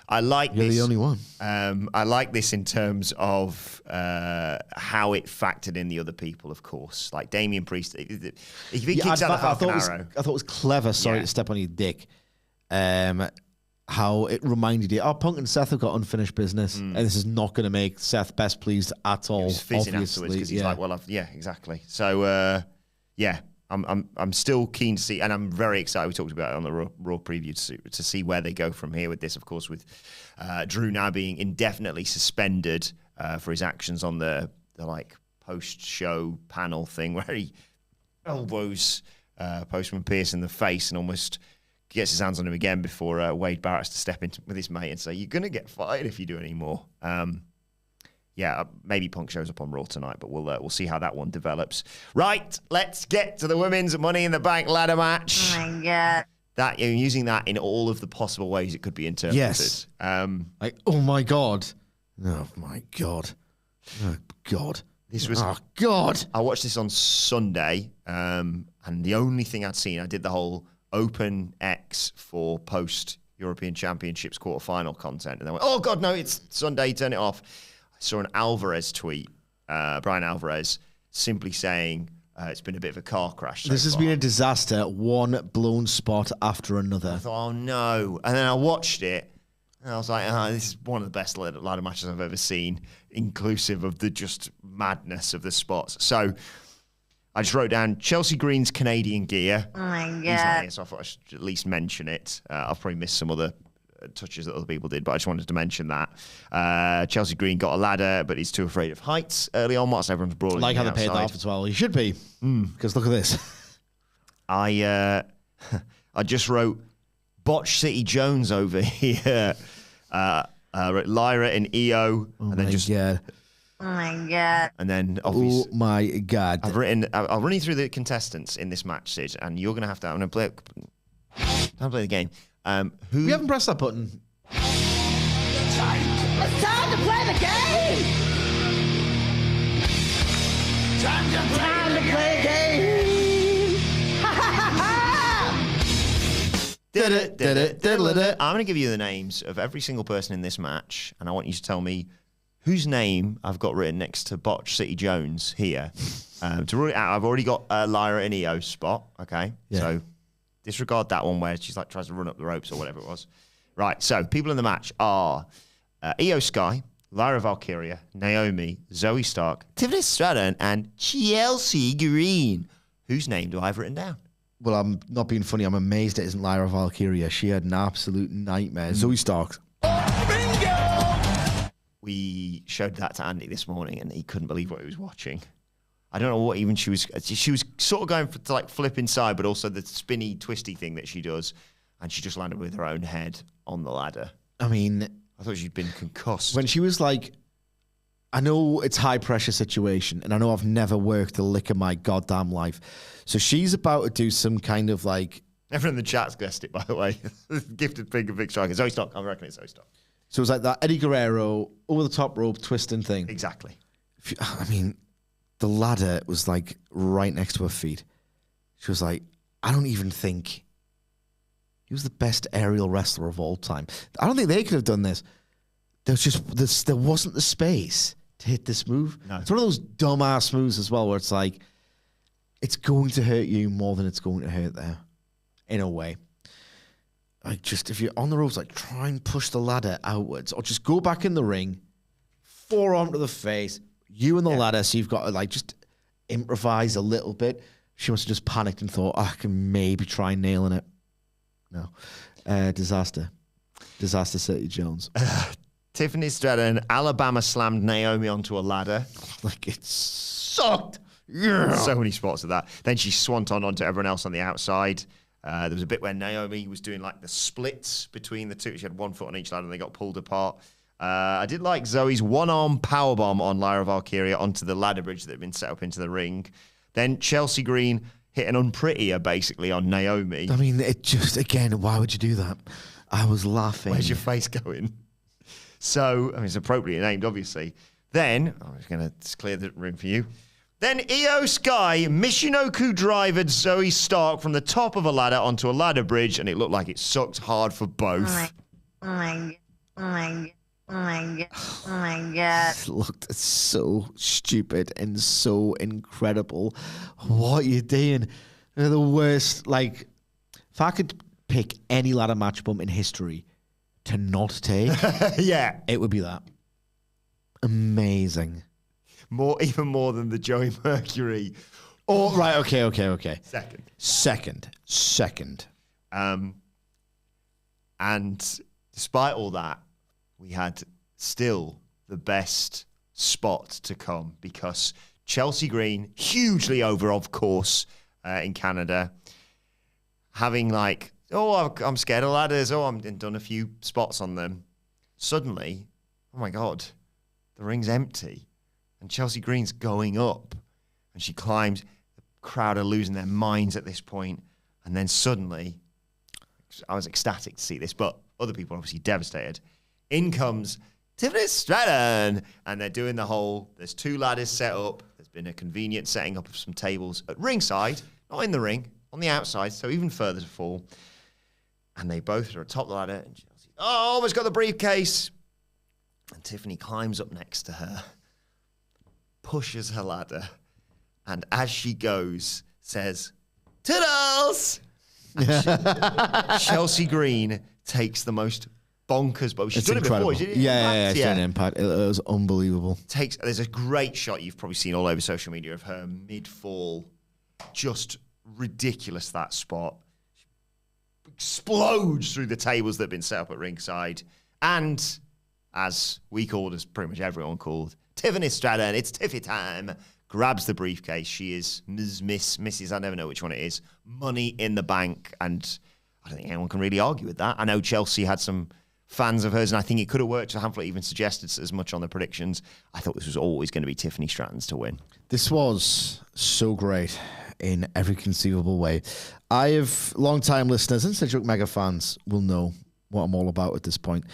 I like You're this. the only one. I like this in terms of how it factored in the other people, of course. Like Damian Priest, if he kicks out the Falcon Arrow. I thought it was clever, sorry to step on your dick, how it reminded you, Punk and Seth have got unfinished business, and this is not going to make Seth best pleased at all. He's fizzing afterwards because he's like, well, exactly. So, I'm still keen to see, and I'm very excited. We talked about it on the Raw preview to see where they go from here with this. Of course, with Drew now being indefinitely suspended for his actions on the like post-show panel thing, where he elbows Postman Pearce in the face and almost gets his hands on him again before Wade Barrett has to step in with his mate and say, "You're gonna get fired if you do any more." Maybe Punk shows up on Raw tonight, but we'll see how that one develops. Right, let's get to the women's Money in the Bank ladder match. Oh my God. That you're using that in all of the possible ways it could be interpreted. Yes. Like, oh my God. Oh my God. Oh God. This was. Oh God. I watched this on Sunday, and the only thing I'd seen, I did the whole open X for post European Championships quarterfinal content, and then went, oh God, no, it's Sunday, turn it off. I saw an Alvarez tweet, Brian Alvarez, simply saying, It's been a bit of a car crash. This has been a disaster, one blown spot after another. I thought, oh no. And then I watched it, and I was like, this is one of the best ladder matches I've ever seen, inclusive of the just madness of the spots. So I just wrote down Chelsea Green's Canadian gear. Oh my He's not god. here, so I thought I should at least mention it. I've probably missed some other touches that other people did, but I just wanted to mention that. Chelsea Green got a ladder, but he's too afraid of heights early on whilst everyone's brawling. Like how they paid that outside. off as well. He should be. Because look at this. I just wrote Botch City Jones over here. Lyra and EO, and then just God. Oh my god. and then Oh obviously my God. I'll run you through the contestants in this match, Sid, and you're gonna have to. I'm gonna play the game. Who We haven't pressed that button. It's time to play the game! Time to play the game! Ha ha ha ha! I'm gonna give you the names of every single person in this match, and I want you to tell me whose name I've got written next to Botch City Jones here. To rule it out, I've already got Lyra and EO's spot. Okay, Yeah. so disregard that one where she's like tries to run up the ropes or whatever it was. Right, so people in the match are EO Sky, Lyra Valkyria, Naomi, Zoe Stark, Tiffany Stratton, and Chelsea Green. Whose name do I have written down? Well, I'm not being funny. I'm amazed it isn't Lyra Valkyria. She had an absolute nightmare. Zoe Stark. We showed that to Andy this morning, and he couldn't believe what he was watching. I don't know what even she was sort of going for to like flip inside, but also the spinny, twisty thing that she does, and she just landed with her own head on the ladder. I mean, I thought she'd been concussed. when she was like, I know it's high pressure situation, and I know I've never worked a lick of my goddamn life. So she's about to do some kind of like. Everyone in the chat's guessed it, by the way. Gifted finger, big striker. Zoe Stark. I reckon it's Zoe Stark. So it was like that Eddie Guerrero over the top rope twisting thing. Exactly. I mean, the ladder was like right next to her feet. She was like, I don't even think he was the best aerial wrestler of all time. I don't think they could have done this. There was just this. There wasn't the space to hit this move. No. It's one of those dumbass moves as well, where it's like, it's going to hurt you more than it's going to hurt there, in a way. Like, just if you're on the ropes, like, try and push the ladder outwards, or just go back in the ring, forearm to the face, you and the ladder, so you've got to, like, just improvise a little bit. She must have just panicked and thought, I can maybe try nailing it. No. Disaster. Disaster City Jones. Tiffany Stratton, Alabama slammed Naomi onto a ladder. Like, it sucked. Yeah. So many spots of that. Then she swanton onto everyone else on the outside. There was a bit where Naomi was doing like the splits between the two. She had one foot on each ladder and they got pulled apart. I did like Zoe's one-arm powerbomb on Lyra Valkyria onto the ladder bridge that had been set up into the ring. Then Chelsea Green hit an unprettier basically on Naomi. I mean, it just, again, why would you do that? I was laughing. Where's your face going? So, I mean, it's appropriately named, obviously. Then, I'm just going to clear the room for you. Then Io Sky Michinoku drivered Zoe Stark from the top of a ladder onto a ladder bridge, and it looked like it sucked hard for both. Oh my god. Oh my god. Oh my god. It looked so stupid and so incredible. What are you doing? They're the worst. Like, if I could pick any ladder match bump in history to not take, Yeah. it would be that. Amazing. Even more than the Joey Mercury Oh, right. Okay. second. Second. And despite all that, we had still the best spot to come because Chelsea Green, hugely over, of course, in Canada, having like, I'm scared of ladders. I've done a few spots on them. Suddenly, oh my God, the ring's empty. And Chelsea Green's going up. And she climbs. The crowd are losing their minds at this point. And then suddenly, I was ecstatic to see this, but other people are obviously devastated. In comes Tiffany Stratton. And they're doing the whole, there's two ladders set up. There's been a convenient setting up of some tables at ringside, not in the ring, on the outside, so even further to fall. And they both are atop the ladder. And Chelsea, almost got the briefcase. And Tiffany climbs up next to her, pushes her ladder, and as she goes, says, "Toodles!" Chelsea Green takes the most bonkers bow. She's done incredible. it before. Yeah, it's an impact. It was unbelievable. There's a great shot you've probably seen all over social media of her mid-fall. Just ridiculous, that spot. Explodes through the tables that have been set up at ringside. And, as we called, as pretty much everyone called, Tiffany Stratton, it's Tiffy time, grabs the briefcase. She is Mrs. I never know which one it is. Money in the Bank. And I don't think anyone can really argue with that. I know Chelsea had some fans of hers, and I think it could have worked. A handful even suggested as much on the predictions. I thought this was always going to be Tiffany Stratton's to win. This was so great in every conceivable way. I have long-time listeners and Sidgwick mega fans will know what I'm all about at this point.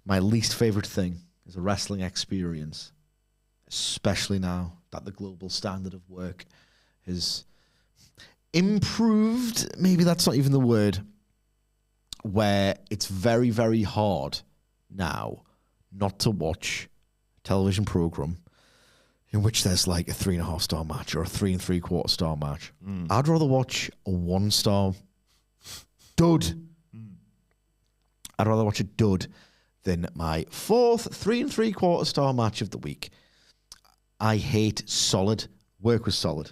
My least favorite thing is a wrestling experience, especially now that the global standard of work has improved. Maybe that's not even the word. Where it's very, very hard now not to watch a television program in which there's like a 3.5 star match or a 3 3/4 star match. I'd rather watch a 1 star dud. I'd rather watch a dud than my 4th 3 3/4 star match of the week. I hate solid. Work was solid.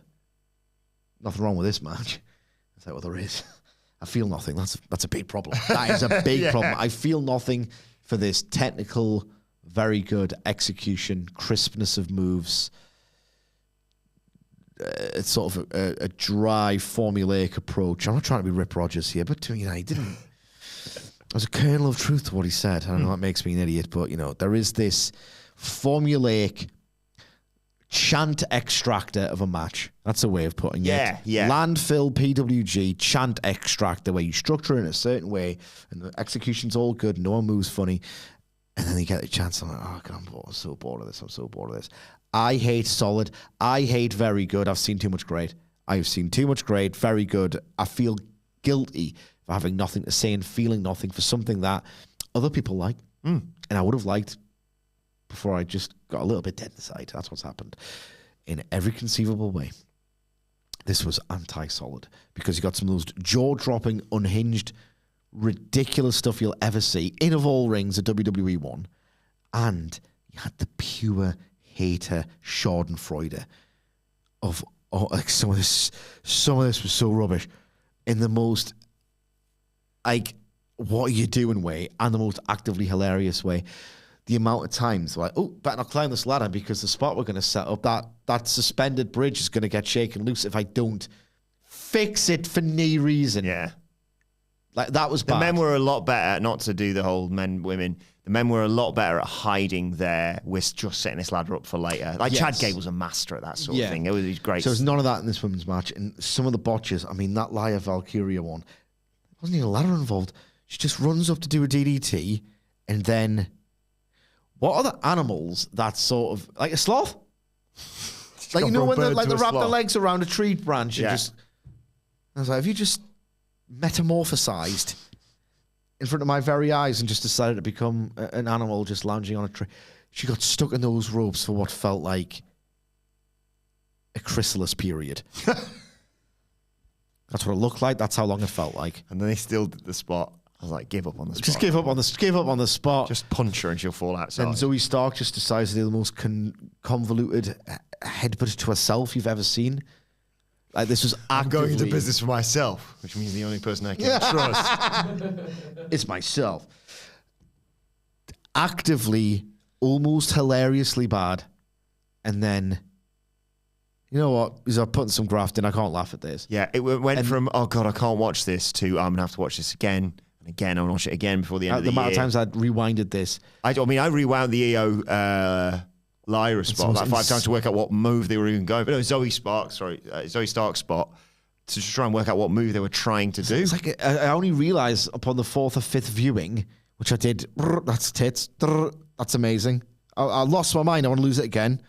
Nothing wrong with this match. Is that what there is? I feel nothing. That's a big problem. That is a big problem. I feel nothing for this technical, very good execution, crispness of moves. It's sort of a dry, formulaic approach. I'm not trying to be Rip Rogers here, but he didn't. There's a kernel of truth to what he said. I don't know, that makes me an idiot, but there is this formulaic chant extractor of a match. That's a way of putting it. Yeah. Landfill, PWG, chant extractor, where you structure it in a certain way and the execution's all good, no one moves funny, and then you get a chance. I'm like, oh God, I'm so bored of this. I hate solid. I hate very good. I've seen too much great. I've seen too much great, very good. I feel guilty for having nothing to say and feeling nothing for something that other people like. And I would have liked before I just got a little bit dead inside. That's what's happened in every conceivable way. This was anti-solid because you got some of those jaw-dropping, unhinged, ridiculous stuff you'll ever see in, of all rings, a WWE one. And you had the pure hater schadenfreude of like some of this was so rubbish in the most what are you doing way and the most actively hilarious way. The amount of times like, oh, better not climb this ladder because the spot we're going to set up, that suspended bridge is going to get shaken loose if I don't fix it for no reason. Yeah. Like, that was bad. The men were a lot better, not to do the whole men, women, the men were a lot better at hiding there. We're just setting this ladder up for later. Like, Chad Gable's a master at that sort of thing. It was great. So there's none of that in this women's match. And some of the botches, that Laya Valkyria one, there wasn't even a ladder involved. She just runs up to do a DDT, and then what are the animals that sort of, like a sloth? Like, when they wrap their legs around a tree branch and just, I was like, have you just metamorphosized in front of my very eyes and just decided to become an animal just lounging on a tree? She got stuck in those ropes for what felt like a chrysalis period. That's what it looked like. That's how long it felt like. And then they still did the spot. I was like, give up on the spot. Just give up on the spot. Just punch her and she'll fall outside. And Zoe Stark just decides to do the most convoluted headbutt to herself you've ever seen. Like, this was actively... I'm going into business for myself, which means the only person I can trust is myself. Actively, almost hilariously bad. And then, you know what? Because I'm putting some graft in. I can't laugh at this. Yeah, it went from, oh God, I can't watch this, to I'm going to have to watch this again. And again, I'll watch it again before the end of the year. The amount of times I'd rewinded this. I rewound the EO Lyra spot like 5 times to work out what move they were even going. But no, Zoe Stark's spot to try and work out what move they were trying to do. It's like I only realised upon the 4th or 5th viewing, which I did. That's tits. That's amazing. I lost my mind. I want to lose it again.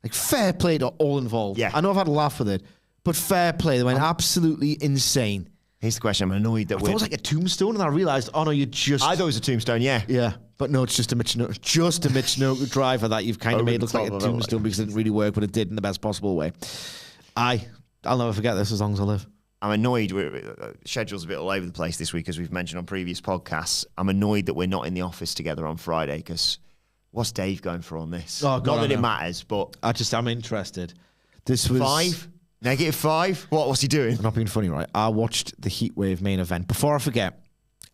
Like, fair play to all involved. Yeah. I know I've had a laugh with it, but fair play. They went absolutely insane. Here's the question. I'm annoyed that I thought it was like a tombstone, and I realised, oh no, you just... I thought it was a tombstone, yeah. Yeah, but no, it's just a Mitch Note driver that you've kind of made look like a tombstone because it didn't really work, but it did in the best possible way. I'll never forget this as long as I live. I'm annoyed. Schedule's a bit all over the place this week, as we've mentioned on previous podcasts. I'm annoyed that we're not in the office together on Friday, because what's Dave going for on this? Oh, God, not that I it know. matters, but I'm interested. This was 5? -5? What's he doing? I'm not being funny, right? I watched the Heatwave main event. Before I forget,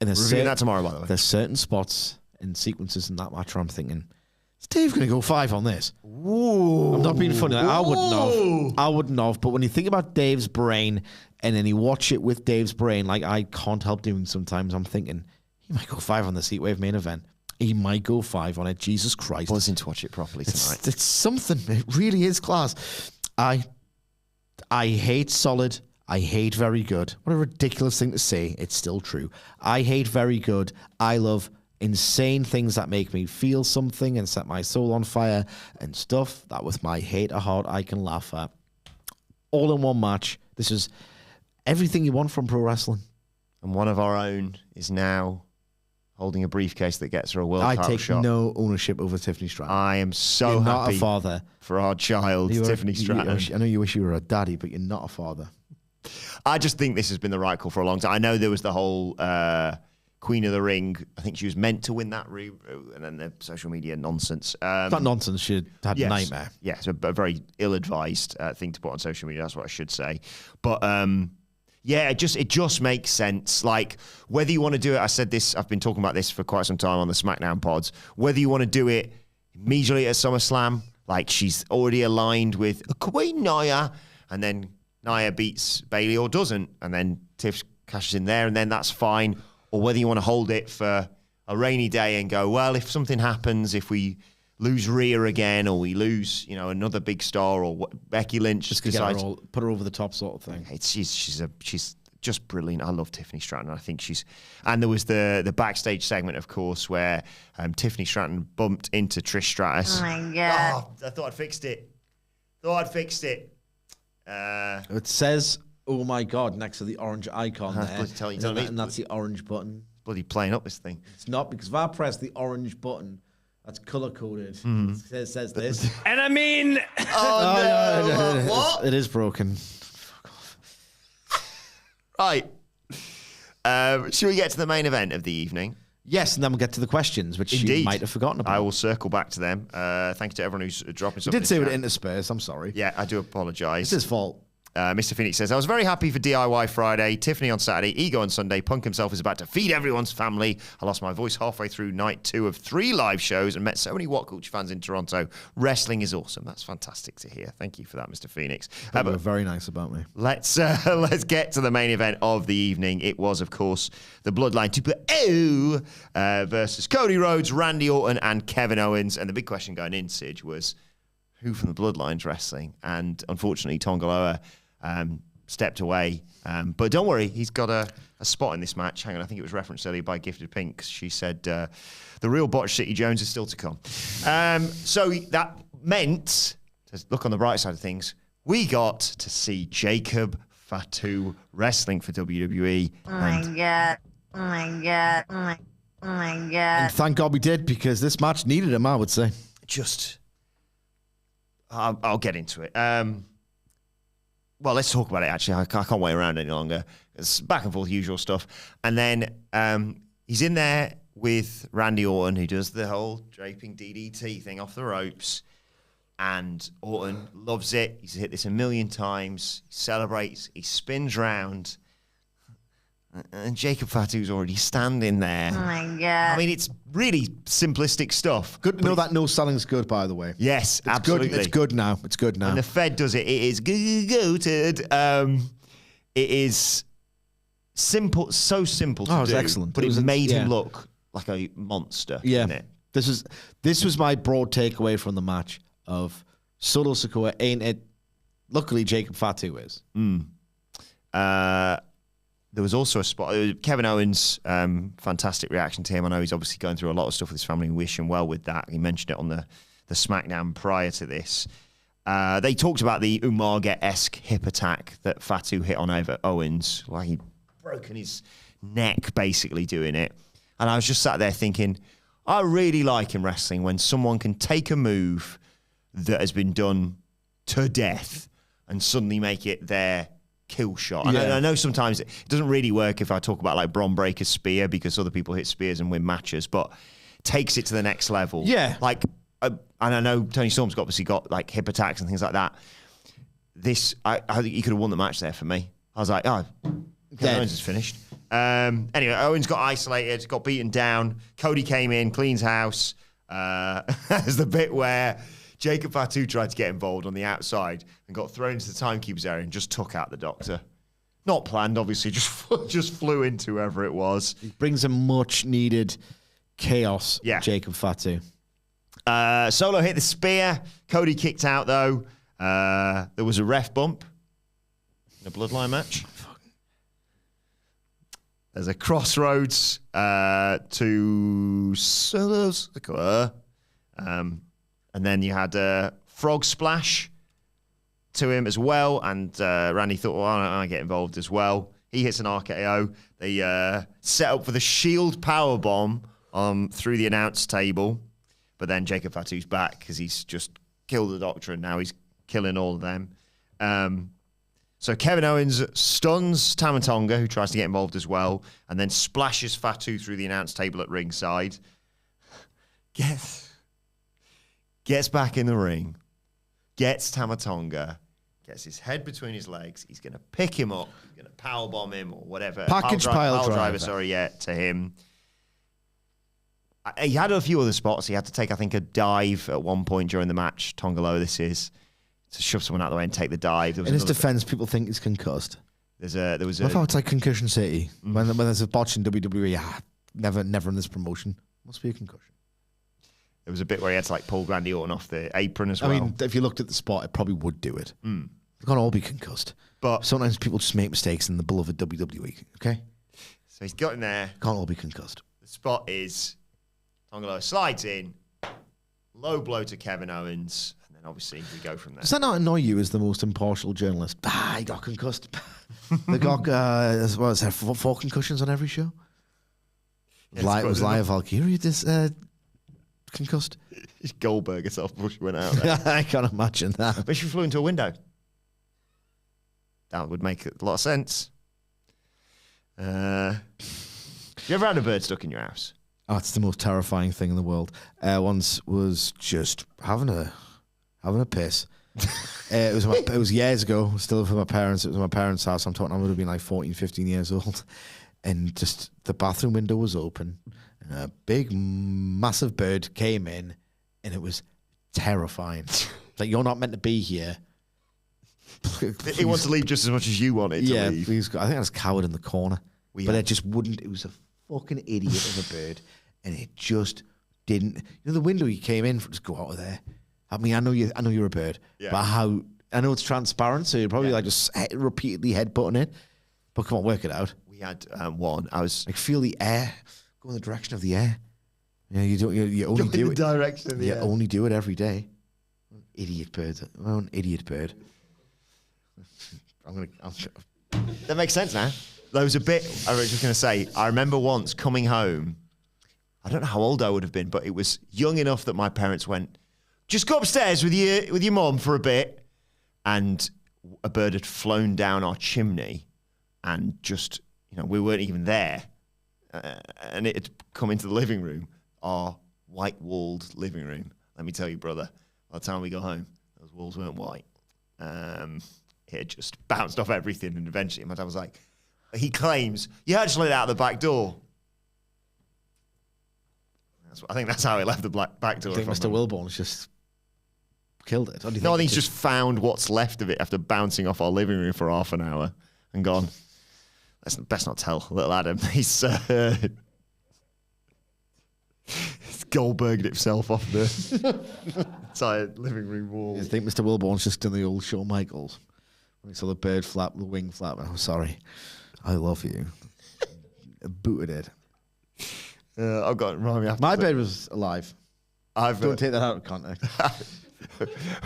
and Reviewing that tomorrow, by the way. there's certain spots and sequences in that match where I'm thinking, is Dave going to go 5 on this? Ooh. I'm not being funny. Like, I wouldn't have. But when you think about Dave's brain and then you watch it with Dave's brain, like I can't help doing sometimes, I'm thinking, he might go 5 on the Heatwave main event. He might go 5 on it. Jesus Christ. Buzzing to watch it properly tonight. It's something. It really is class. I hate solid. I hate very good. What a ridiculous thing to say. It's still true. I hate very good. I love insane things that make me feel something and set my soul on fire and stuff that with my hater heart I can laugh at. All in one match. This is everything you want from pro wrestling. And one of our own is now holding a briefcase that gets her a World I Cup take shot. no ownership over Tiffany Stratton. I am so You're not happy a father. for our child, Tiffany Stratton. I know you wish you were a daddy, but you're not a father. I just think this has been the right call for a long time. I know there was the whole Queen of the Ring. I think she was meant to win that, and then the social media nonsense. Not nonsense. She had a nightmare. Yes, a very ill-advised thing to put on social media. That's what I should say. But yeah, it just makes sense. Like, whether you want to do it, I said this, I've been talking about this for quite some time on the SmackDown pods, whether you want to do it immediately at SummerSlam, like she's already aligned with Queen Nia, and then Nia beats Bayley or doesn't, and then Tiff cashes in there, and then that's fine. Or whether you want to hold it for a rainy day and go, well, if something happens, if we lose Rhea again, or we lose, another big star, or Becky Lynch Just decides, put her over the top sort of thing. She's just brilliant. I love Tiffany Stratton. I think and there was the backstage segment, of course, where Tiffany Stratton bumped into Trish Stratus. Oh my God. Oh, I thought I'd fixed it. It says, "Oh my God," next to the orange icon there, and that's the orange button. Bloody playing up this thing. It's not, because if I press the orange button, that's color coded. It says this. And I mean, Oh, no. What? It is broken. Right. Should we get to the main event of the evening? Yes, and then we'll get to the questions, which Indeed. you might have forgotten about. I will circle back to them. Thank you to everyone who's dropping You something. did say in it chat. interspersed. I'm sorry. Yeah, I do apologise. It's his fault. Mr. Phoenix says, I was very happy for DIY Friday, Tiffany on Saturday, Ego on Sunday. Punk himself is about to feed everyone's family. I lost my voice halfway through night 2 of 3 live shows and met so many What Culture fans in Toronto. Wrestling is awesome. That's fantastic to hear. Thank you for that, Mr. Phoenix. You were very nice about me. Let's get to the main event of the evening. It was, of course, the Bloodline 2.0 versus Cody Rhodes, Randy Orton, and Kevin Owens. And the big question going in, Sidge, was who from the Bloodline's wrestling? And unfortunately, Tongaloa stepped away. But don't worry, he's got a spot in this match. Hang on, I think it was referenced earlier by Gifted Pink. She said the real Botch City Jones is still to come. So that meant, to look on the bright side of things, we got to see Jacob Fatu wrestling for WWE. Oh my God. Oh my God. Oh my God. And thank God we did, because this match needed him, I would say. I'll get into it. Well, let's talk about it, actually. I can't wait around any longer. It's back and forth, usual stuff. And then he's in there with Randy Orton, who does the whole draping DDT thing off the ropes. And Orton loves it. He's hit this a million times. He celebrates. He spins round. And Jacob Fatu's already standing there. Oh my God. I mean, it's really simplistic stuff. Good to know that no selling's good, by the way. Yes, It's absolutely. good. It's good now. It's good now. And the Fed does it. It is goated. It is simple, so simple to do. It was excellent. But It it made him yeah. look like a monster, Yeah. didn't it? This was my broad takeaway from the match of Solo Sikoa ain't it. Luckily, Jacob Fatu is. There was also a spot. Kevin Owens, fantastic reaction to him. I know he's obviously going through a lot of stuff with his family. We wish him well with that. He mentioned it on the SmackDown prior to this. They talked about the Umaga-esque hip attack that Fatu hit on over Owens. Like he'd broken his neck basically doing it. And I was just sat there thinking, I really like in wrestling when someone can take a move that has been done to death, and suddenly make it their kill shot. Yeah. I know sometimes it doesn't really work if I talk about like Bron Breaker's spear because other people hit spears and win matches, but takes it to the next level. Yeah. Like, and I know Tony Storm's obviously got like hip attacks and things like that. I think he could have won the match there for me. I was like, oh, Kevin Owens is finished. Anyway, Owens got isolated, got beaten down. Cody came in, cleans house. There's the bit where Jacob Fatu tried to get involved on the outside and got thrown into the timekeeper's area and just took out the Doctor. Not planned, obviously, just flew into whoever it was. It brings a much needed chaos, Yeah. Jacob Fatu. Solo hit the spear. Cody kicked out, though. There was a ref bump in a bloodline match. There's a crossroads to Solo's. And then you had a frog splash to him as well. And Randy thought, well, I get involved as well. He hits an RKO. They set up for the Shield powerbomb through the announce table. But then Jacob Fatu's back because he's just killed the Doctor and now he's killing all of them. So Kevin Owens stuns Tama Tonga, who tries to get involved as well, and then splashes Fatu through the announce table at ringside. Gets back in the ring, gets Tama Tonga, gets his head between his legs. He's going to pick him up. He's going to powerbomb him or whatever. Pile driver. To him. He had a few other spots. He had to take, I think, a dive at one point during the match. Tonga Low, this is. To shove someone out of the way and take the dive. In his defense, people think he's concussed. There was What about it's like Concussion City? When there's a botch in WWE, never in this promotion. Must be a concussion. There was a bit where he had to like pull Randy Orton off the apron as well. I mean, if you looked at the spot, it probably would do it. They can't all be concussed. But sometimes people just make mistakes in the beloved WWE, okay? So he's got in there. Can't all be concussed. The spot is Tonga Low slides in, low blow to Kevin Owens, and then obviously we go from there. Does that not annoy you as the most impartial journalist? He got concussed. They got, as well as 4 concussions on every show? Yeah, was Laya Valkyrie concussed? Goldberg herself before she went out there. I can't imagine that. But she flew into a window. That would make a lot of sense. You ever had a bird stuck in your house? Oh, it's the most terrifying thing in the world. Once was just having a piss. It was years ago. Still with my parents. It was my parents' house. I would have been like 14, 15 years old, and just the bathroom window was open, and a big, massive bird came in, and it was terrifying. Like, you're not meant to be here. He wants to leave just as much as you wanted to leave. Please. I think I was cowered in the corner, but had- it just wouldn't. It was a fucking idiot of a bird, and it just didn't. You know, the window you came in from, just go out of there. I mean, I know you're a bird, but I know it's transparent, so you're probably like just repeatedly headbutting it. But come on, work it out. We had one. I was Like, feel the air, go in the direction of the air. You know, you don't. You only do it. direction of the air. Only do it every day. Idiot bird. I'm an idiot bird. That makes sense now. There was a bit, I was just going to say, I remember once coming home, I don't know how old I would have been, but it was young enough that my parents went, just go upstairs with your mum for a bit. And a bird had flown down our chimney and just, we weren't even there. And it had come into the living room, our white-walled living room. Let me tell you, brother, by the time we got home, those walls weren't white. It had just bounced off everything, and eventually my dad was like, he claims, you had to let it out the back door. I think that's how he left the back door. I think Mr. Wilbourn's just killed it. I think he's just found what's left of it after bouncing off our living room for half an hour and gone, let's best not tell little Adam. He's Goldberged himself off the entire living room wall. I think Mr. Wilbourn's just done the old Shawn Michaels. When he saw the bird flap, the wing flap, and I'm sorry, I love you. Booted it. I've got remind me afterwards. My bird was alive. Don't take that out of context.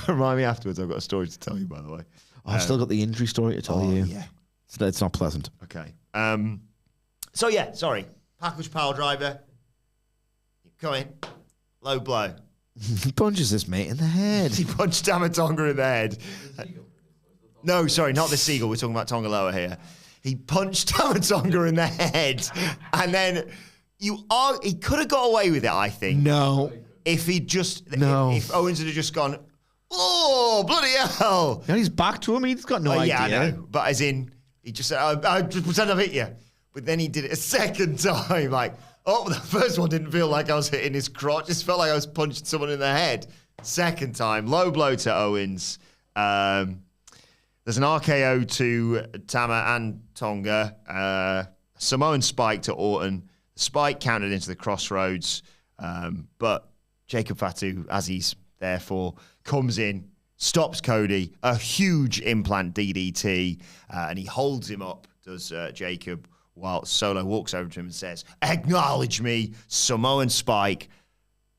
Remind me afterwards. I've got a story to tell you, by the way. I've still got the injury story to tell you. Yeah. So it's not pleasant. Okay. Sorry. Package pile driver. Come in. Low blow. He punches this mate in the head. He punched Tama Tonga in the head. No, sorry, not the Seagull. We're talking about Tonga Loa here. He punched Tonga in the head, and then he could have got away with it, I think. No. If he just... No. If Owens had just gone, oh, bloody hell. And he's back to him. He's got no idea. Yeah, I know. But as in, he just said, I just pretend I've hit you. But then he did it a second time. Like, the first one didn't feel like I was hitting his crotch. It just felt like I was punching someone in the head. Second time, low blow to Owens. There's an RKO to Tama and Tonga. Samoan spike to Orton. The spike counted into the crossroads. But Jacob Fatu, as he's there for, comes in, stops Cody, a huge implant DDT, and he holds him up, does Jacob, while Solo walks over to him and says, acknowledge me, Samoan spike.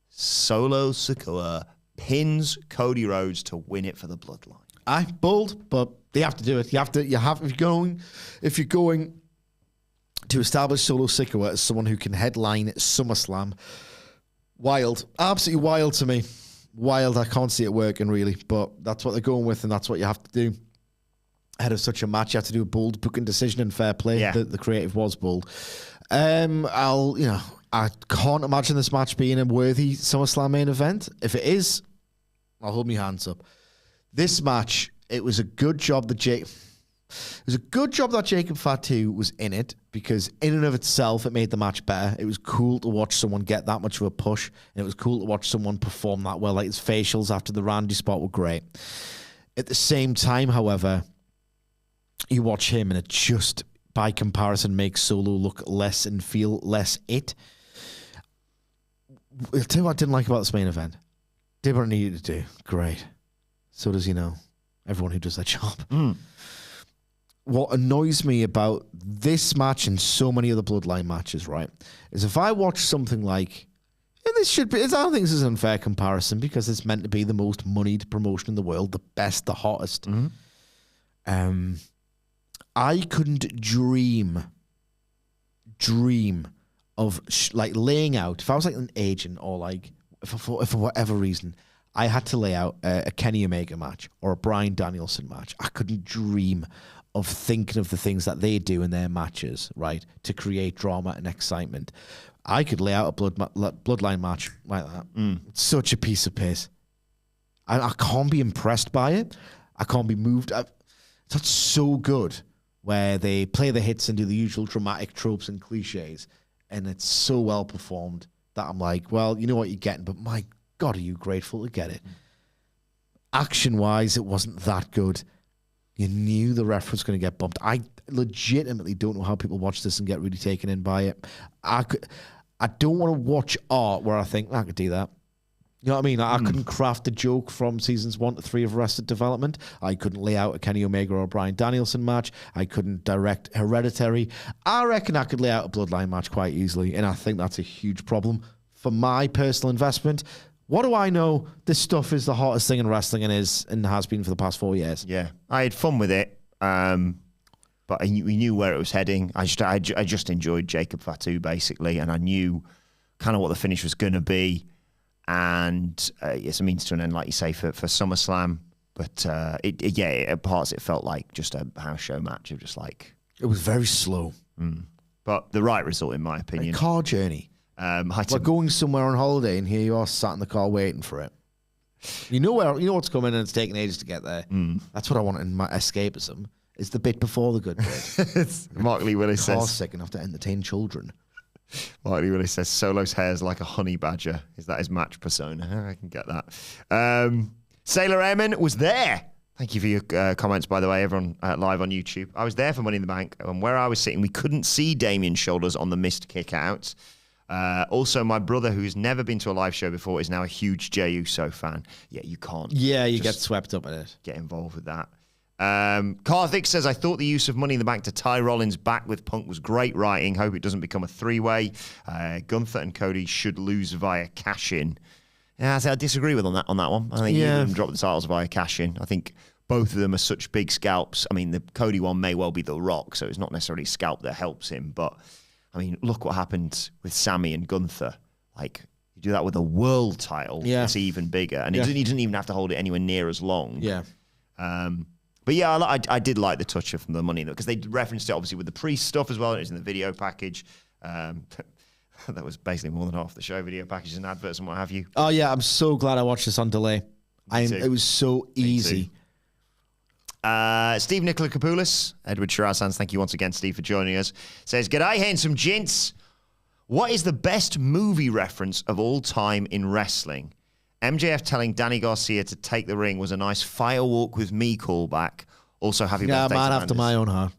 Solo Sikoa pins Cody Rhodes to win it for the Bloodline. Bold, but they have to do it. If you're going to establish Solo Sikoa as someone who can headline SummerSlam, wild, absolutely wild to me. Wild, I can't see it working really, but that's what they're going with, and that's what you have to do. Ahead of such a match, you have to do a bold booking decision and fair play. Yeah. The creative was bold. I can't imagine this match being a worthy SummerSlam main event. If it is, I'll hold my hands up. This match, it was a good job that Jacob Fatu was in it, because in and of itself, it made the match better. It was cool to watch someone get that much of a push, and it was cool to watch someone perform that well. Like his facials after the Randy spot were great. At the same time, however, you watch him and it just, by comparison, makes Solo look less and feel less it. I'll tell you what I didn't like about this main event. Did what I needed to do. Great. So does, everyone who does that job. What annoys me about this match and so many other Bloodline matches, right, is if I watch something like, and this should be, I don't think this is an unfair comparison because it's meant to be the most moneyed promotion in the world, the best, the hottest. I couldn't dream of laying out, if I was like an agent or like, if for whatever reason, I had to lay out a Kenny Omega match or a Bryan Danielson match, I couldn't dream of thinking of the things that they do in their matches, right, to create drama and excitement. I could lay out a Bloodline match like that. It's such a piece of piss. I can't be impressed by it. I can't be moved. That's so good, where they play the hits and do the usual dramatic tropes and cliches, and it's so well performed that I'm like, well, you know what you're getting, but my God, are you grateful to get it? Action-wise, it wasn't that good. You knew the ref was going to get bumped. I legitimately don't know how people watch this and get really taken in by it. I don't want to watch art where I think, I could do that. You know what I mean? I couldn't craft a joke from seasons 1 to 3 of Arrested Development. I couldn't lay out a Kenny Omega or a Bryan Danielson match. I couldn't direct Hereditary. I reckon I could lay out a Bloodline match quite easily, and I think that's a huge problem for my personal investment. What do I know? This stuff is the hottest thing in wrestling and has been for the past 4 years. Yeah, I had fun with it, but we knew where it was heading. I just enjoyed Jacob Fatu, basically, and I knew kind of what the finish was going to be. And it's a means to an end, like you say, for SummerSlam. But at parts it felt like just a house show match of just like... It was very slow. But the right result, in my opinion. A car journey. We're going somewhere on holiday, and here you are sat in the car waiting for it. You know what's coming, and it's taking ages to get there. That's what I want in my escapism. Is the bit before the good bit. Mark Lee Willis says, sick enough to entertain children. Mark Lee Willis says Solo's hair is like a honey badger. Is that his match persona? I can get that. Sailor Airman was there. Thank you for your comments, by the way, everyone live on YouTube. I was there for Money in the Bank, and where I was sitting, we couldn't see Damien's shoulders on the missed kick out. Also, my brother, who's never been to a live show before, is now a huge Jey Uso fan. Yeah, you can't. Yeah, you get swept up in it. Get involved with that. Karthik says, I thought the use of Money in the Bank to tie Rollins back with Punk was great writing. Hope it doesn't become a three-way. Gunther and Cody should lose via cash-in. Yeah, I disagree with on that one. I think either of them drop the titles via cash-in. I think both of them are such big scalps. I mean, the Cody one may well be The Rock, so it's not necessarily scalp that helps him. But, I mean, look what happened with Sami and Gunther. Like, you do that with a world title, it's even bigger. And he doesn't even have to hold it anywhere near as long. Yeah. But yeah, I did like the touch of the money because they referenced it obviously with the priest stuff as well. And it was in the video package. That was basically more than half the show, video packages and adverts and what have you. Oh yeah, I'm so glad I watched this on delay. It was so easy. Steve Nicolakopoulos, Edward Shirazans, thank you once again, Steve, for joining us. Says, "G'day, handsome gents. What is the best movie reference of all time in wrestling? MJF telling Danny Garcia to take the ring was a nice firewalk with me callback. Also, happy birthday man to after Anders. my own heart.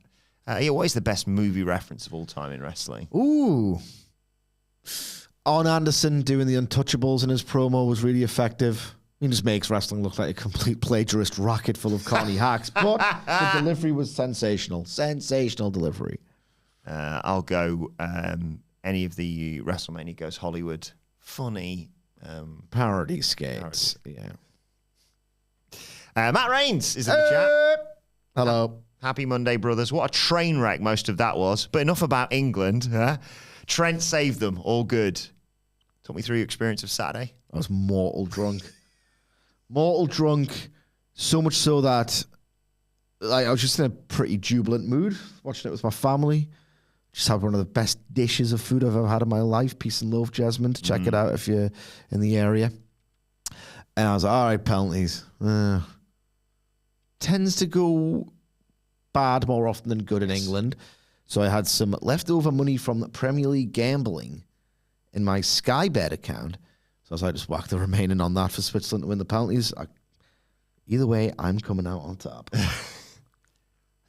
Yeah, what is the best movie reference of all time in wrestling? Ooh. Arn Anderson doing the Untouchables in his promo was really effective. He just makes wrestling look like a complete plagiarist racket full of corny hacks. But the delivery was sensational. Sensational delivery. I'll go any of the WrestleMania Goes Hollywood. Funny. Parody skates. Yeah. Matt Rains is in the chat. Hello. Happy Monday, brothers. What a train wreck most of that was. But enough about England. Huh? Trent saved them. All good. Talk me through your experience of Saturday. I was mortal drunk. Mortal drunk. So much so that I was just in a pretty jubilant mood watching it with my family. Just had one of the best dishes of food I've ever had in my life. Peace and love, Jasmine. Check it out if you're in the area. And I was like, all right, penalties. Tends to go bad more often than good in England. So I had some leftover money from the Premier League gambling in my Sky Bet account. So I was like, just whack the remaining on that for Switzerland to win the penalties. Either way, I'm coming out on top.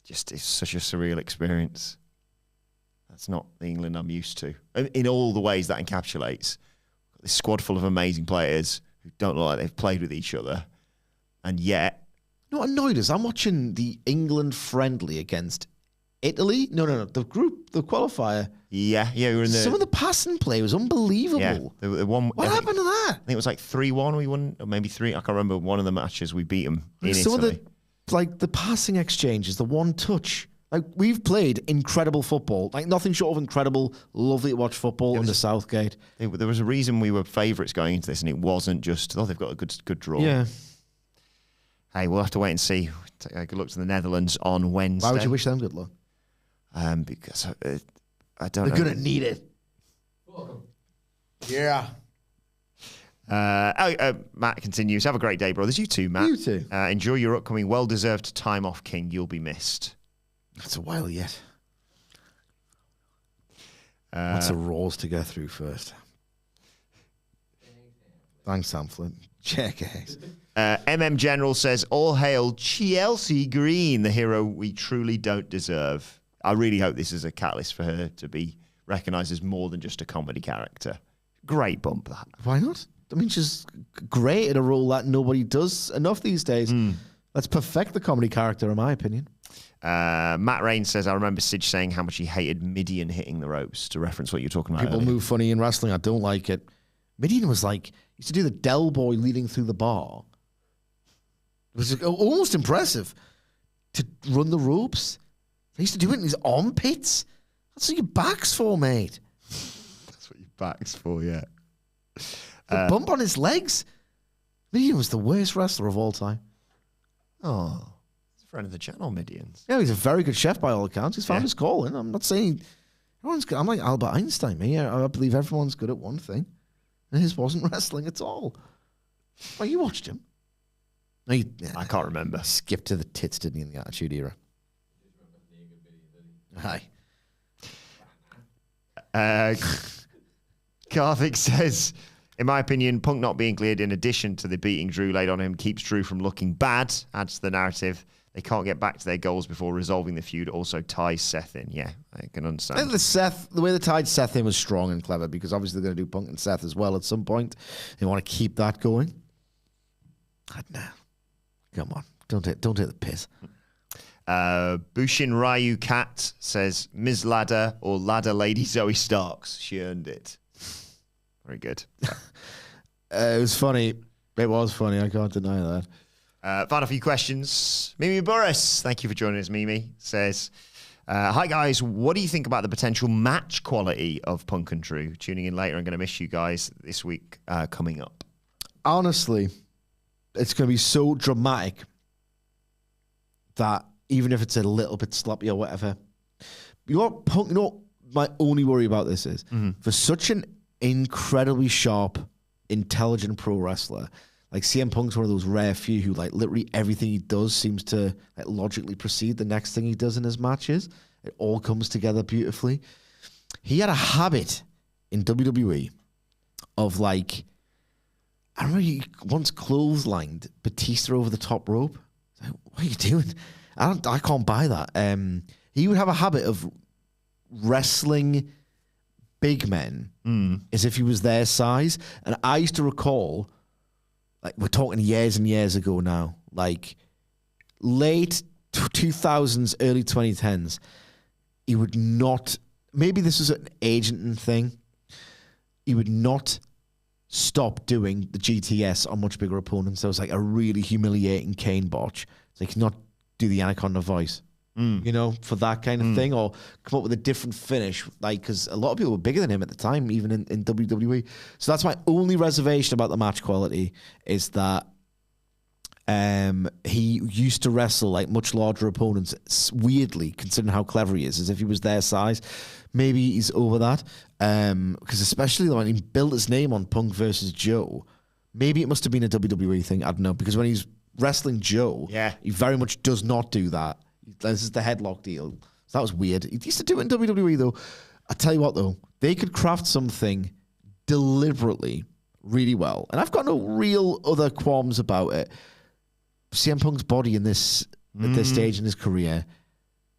It's such a surreal experience. That's not the England I'm used to. In all the ways that encapsulates. This squad full of amazing players who don't look like they've played with each other. And yet... You know what annoyed us? I'm watching the England friendly against Italy. No. The qualifier. Yeah, we were in the... Some of the passing play was unbelievable. Yeah, the one... What happened to that? I think it was like 3-1 we won, or maybe 3. I can't remember one of the matches we beat them in Some Italy. of the passing exchanges, the one touch... Like, we've played incredible football. Like, nothing short of incredible, lovely to watch football under Southgate. There was a reason we were favourites going into this, and it wasn't just, they've got a good draw. Yeah. Hey, we'll have to wait and see. Take a good look to the Netherlands on Wednesday. Why would you wish them good luck? Because I don't know. They're going to need it. Welcome. Yeah. Matt continues. Have a great day, brothers. You too, Matt. You too. Enjoy your upcoming well-deserved time off, King. You'll be missed. That's a while yet. What's the Raws to go through first? Thanks, Sam Flint. Check it. MM General says, all hail Chelsea Green, the hero we truly don't deserve. I really hope this is a catalyst for her to be recognised as more than just a comedy character. Great bump, that. Why not? I mean, she's great at a role that nobody does enough these days. Let's perfect the comedy character, in my opinion. Matt Rain says, I remember Sidge saying how much he hated Midian hitting the ropes, to reference what you're talking about People earlier. move funny in wrestling. I don't like it. Midian was like, used to do the Del Boy leading through the bar. It was almost impressive to run the ropes. They used to do it in his armpits. That's what your back's for, mate. That's what your back's for, yeah. The bump on his legs. Midian was the worst wrestler of all time. Oh, he's a friend of the channel, Midians. Yeah, he's a very good chef by all accounts. He's found his calling. I'm not saying everyone's good. I'm like Albert Einstein, me. I believe everyone's good at one thing. And his wasn't wrestling at all. Well, you watched him. No, I can't remember. Skipped to the tits, didn't he, in the Attitude Era? Hi. Karthik says, in my opinion, Punk not being cleared in addition to the beating Drew laid on him keeps Drew from looking bad, adds to the narrative. They can't get back to their goals before resolving the feud. Also ties Seth in. Yeah, I can understand. I think the way they tied Seth in was strong and clever because obviously they're going to do Punk and Seth as well at some point. They want to keep that going. Nah. Come on. Don't take the piss. Bushin Ryu Cat says, Ms. Ladder or Ladder Lady Zoe Starks. She earned it. Very good. It was funny. It was funny. I can't deny that. Final few questions. Mimi Burris, thank you for joining us, Mimi, says, hi guys, what do you think about the potential match quality of Punk and Drew? Tuning in later, I'm going to miss you guys this week coming up. Honestly, it's going to be so dramatic that even if it's a little bit sloppy or whatever, Punk, my only worry about this is for such an incredibly sharp, intelligent pro wrestler, like CM Punk's one of those rare few who like literally everything he does seems to like, logically precede the next thing he does in his matches. It all comes together beautifully. He had a habit in WWE of like, I remember he once clotheslined Batista over the top rope. Like, what are you doing? I can't buy that. He would have a habit of wrestling big men as if he was their size. And I used to recall, like we're talking years and years ago now, like late 2000s, early 2010s, he would not, maybe this is an agent thing, he would not stop doing the GTS on much bigger opponents. There was like a really humiliating cane botch. It's like not do the Anaconda voice, you know, for that kind of thing, or come up with a different finish, like, because a lot of people were bigger than him at the time, even in WWE. So that's my only reservation about the match quality, is that he used to wrestle like much larger opponents, weirdly, considering how clever he is, as if he was their size. Maybe he's over that, because especially when he built his name on Punk versus Joe, maybe it must have been a WWE thing, I don't know, because when he's wrestling Joe, he very much does not do that. This is the headlock deal. So that was weird. He used to do it in WWE, though. I tell you what, though, they could craft something deliberately really well, and I've got no real other qualms about it. CM Punk's body in this at this stage in his career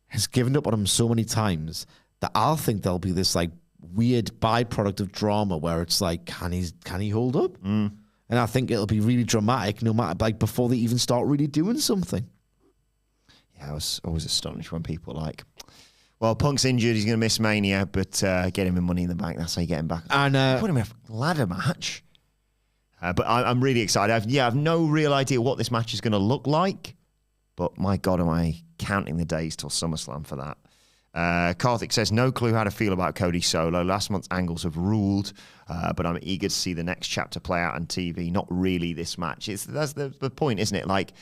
has given up on him so many times that I'll think there'll be this like weird byproduct of drama where it's like, can he hold up? And I think it'll be really dramatic, no matter like before they even start really doing something. Yeah, I was always astonished when people are like, well, Punk's injured, he's going to miss Mania, but get him in Money in the Bank. That's how you get him back. And put him in a ladder match. But I'm really excited. I've no real idea what this match is going to look like. But my God, am I counting the days till SummerSlam for that. Karthik says, no clue how to feel about Cody Solo. Last month's angles have ruled, but I'm eager to see the next chapter play out on TV. Not really this match. That's the point, isn't it? Like,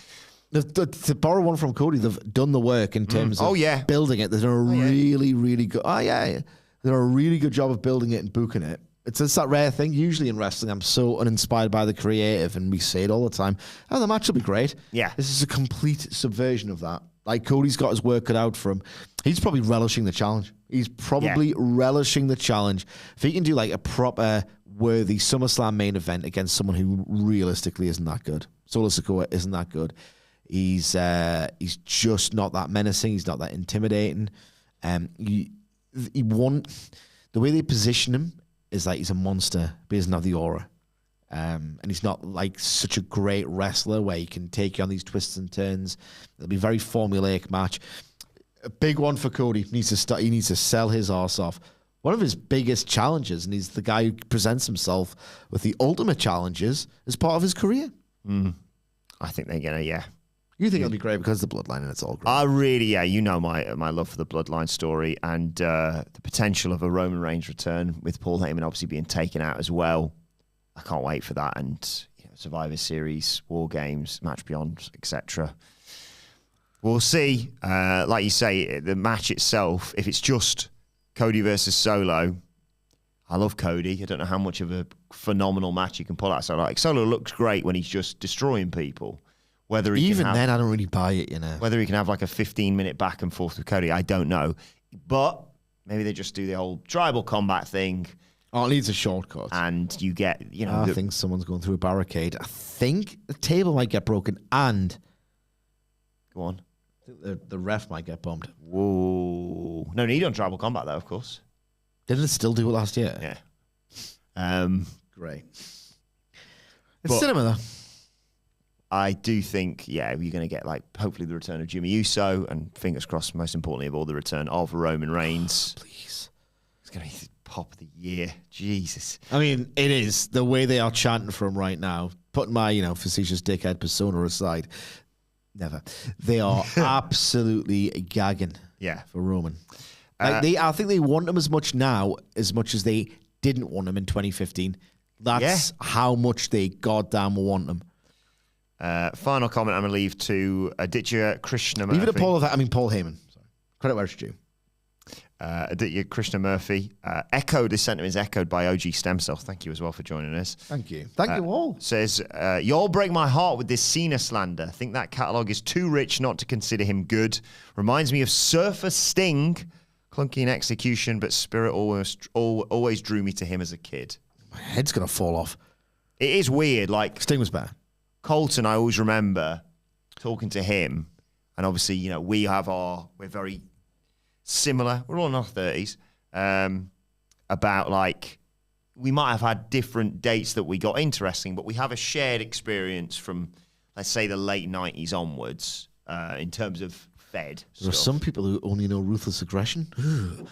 to borrow one from Cody, they've done the work in terms of building it. They've done a really good. They've done a really good job of building it and booking it. It's that rare thing. Usually in wrestling, I'm so uninspired by the creative, and we say it all the time. Oh, the match will be great. Yeah, this is a complete subversion of that. Like, Cody's got his work cut out for him. He's probably relishing the challenge. He's probably relishing the challenge. If he can do like a proper worthy SummerSlam main event against someone who realistically isn't that good, Solo Sikoa isn't that good. He's just not that menacing. He's not that intimidating. The way they position him is like he's a monster, but he doesn't have the aura. And he's not like such a great wrestler where he can take you on these twists and turns. It'll be a very formulaic match. A big one for Cody. He needs to sell his arse off. One of his biggest challenges, and he's the guy who presents himself with the ultimate challenges as part of his career. I think they're gonna, You think it'll be great because of the bloodline and it's all great. I really, you know my love for the bloodline story and the potential of a Roman Reigns return with Paul Heyman obviously being taken out as well. I can't wait for that, and Survivor Series, War Games, Match Beyond, etc. We'll see. Like you say, the match itself, if it's just Cody versus Solo, I love Cody. I don't know how much of a phenomenal match you can pull out. So like Solo looks great when he's just destroying people. Whether he Even then, I don't really buy it, Whether he can have like a 15-minute back and forth with Cody, I don't know. But maybe they just do the whole tribal combat thing. Oh, it needs a shortcut. And you get, I think someone's going through a barricade. I think the table might get broken and... Go on. I think the ref might get bumped. Whoa. No need on tribal combat, though, of course. Didn't it still do it last year? Yeah. Great. It's cinema, though. I do think, you're going to get, like, hopefully the return of Jimmy Uso, and fingers crossed, most importantly of all, the return of Roman Reigns. Please. It's going to be the pop of the year. Jesus. I mean, it is. The way they are chanting for him right now, putting my, facetious dickhead persona aside, never. They are absolutely gagging for Roman. I think they want him as much now as much as they didn't want him in 2015. That's how much they goddamn want him. Final comment I'm going to leave to Aditya Krishna Murphy. Leave it to Paul Heyman. Sorry. Credit where it's due. Aditya Krishna Murphy echoed, his sentiment is echoed by OG Stem Cell. Thank you as well for joining us. Thank you. Thank you all. Says, you all break my heart with this Cena slander. Think that catalogue is too rich not to consider him good. Reminds me of Surfer Sting. Clunky in execution, but spirit always drew me to him as a kid. My head's going to fall off. It is weird. Like, Sting was bad. Colton, I always remember talking to him, and obviously, you know, we're very similar. We're all in our 30s. About, like, we might have had different dates that we got interesting, but we have a shared experience from, let's say, the late 90s onwards in terms of Fed. There are some people who only know ruthless aggression.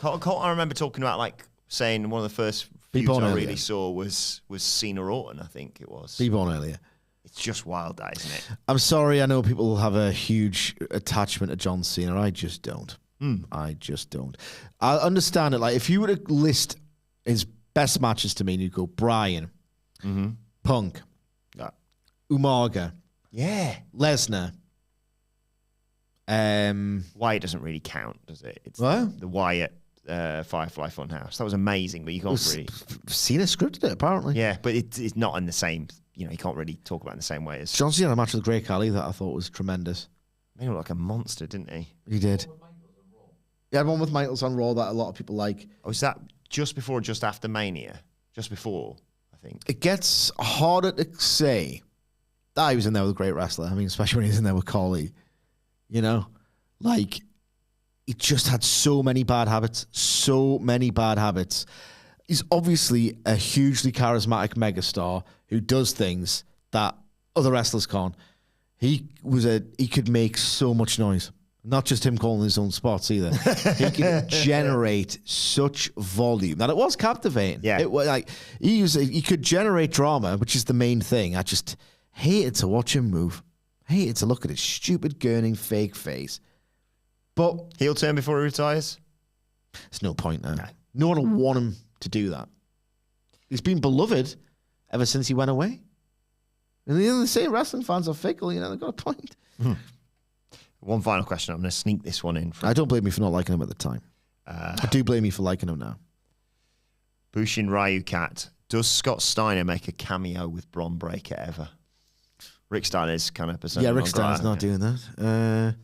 Colton, I remember talking about, like, saying one of the first feuds I really saw was Cena Orton, I think it was. Be born earlier. It's just wild, that, isn't it? I'm sorry, I know people have a huge attachment to John Cena. I just don't. I just don't. I understand it. Like, if you were to list his best matches to me, and you go Bryan, Punk, Umaga, Lesnar. Wyatt doesn't really count, does it? It's what? The Wyatt Firefly Funhouse. That was amazing, but you can't really... Cena scripted it, apparently. Yeah, but it's not in the same... You know, you can't really talk about it in the same way as... John Cena had a match with Great Khali that I thought was tremendous. He looked like a monster, didn't he? He did. He had one with Michaels on Raw that a lot of people like. Was that just before or just after Mania? Just before, I think. It gets harder to say that he was in there with a great wrestler. I mean, especially when he's in there with Khali. You know? Like, he just had so many bad habits. So many bad habits. He's obviously a hugely charismatic megastar who does things that other wrestlers can't. He could make so much noise. Not just him calling his own spots either. He could generate such volume that it was captivating. Yeah, it was like he could generate drama, which is the main thing. I just hated to watch him move. Hated to look at his stupid gurning fake face. But heel turn before he retires. There's no point now. No one will want him to do that. He's been beloved ever since he went away. And the same wrestling fans are fickle. You know, they've got a point. One final question. I'm going to sneak this one in. I don't blame you for not liking him at the time. I do blame you for liking him now. Bushin Ryu Cat. Does Scott Steiner make a cameo with Bron Breakker ever? Rick Steiner's kind of persona. Yeah, Rick Steiner's not doing that.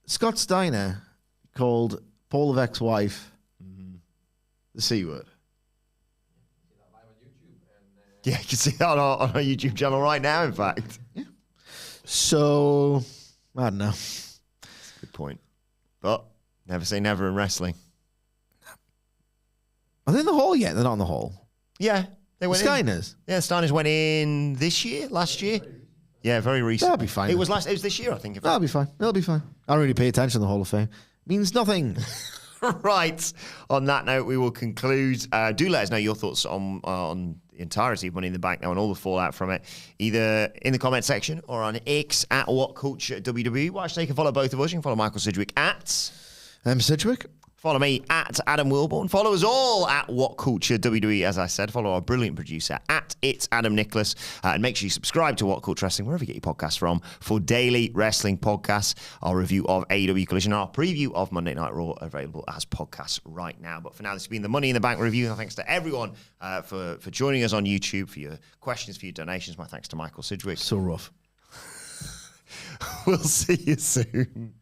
Scott Steiner called Paul Levesque's wife the C word. Yeah, you can see that on our YouTube channel right now, in fact. Yeah. So, I don't know. Good point. But never say never in wrestling. Are they in the hall yet? They're not in the hall. Yeah, they went Steiners? in. Yeah, Steiners went in last year. Yeah, very recent. That'll be fine. It was this year, I think. That'll be fine. It'll be fine. I don't really pay attention to the Hall of Fame. Means nothing. Right. On that note, we will conclude. Do let us know your thoughts on the entirety of Money in the Bank now and all the fallout from it, either in the comment section or on X at WhatCultureWWE. Well, actually, you can follow both of us. You can follow Michael Sidgwick at Sidgwick. Follow me at Adam Wilbourn. Follow us all at What Culture WWE, as I said. Follow our brilliant producer at It's Adam Nicholas. And make sure you subscribe to What Culture Wrestling, wherever you get your podcasts from, for daily wrestling podcasts. Our review of AEW Collision, our preview of Monday Night Raw, available as podcasts right now. But for now, this has been the Money in the Bank review. And thanks to everyone for joining us on YouTube, for your questions, for your donations. My thanks to Michael Sidgwick. So rough. We'll see you soon.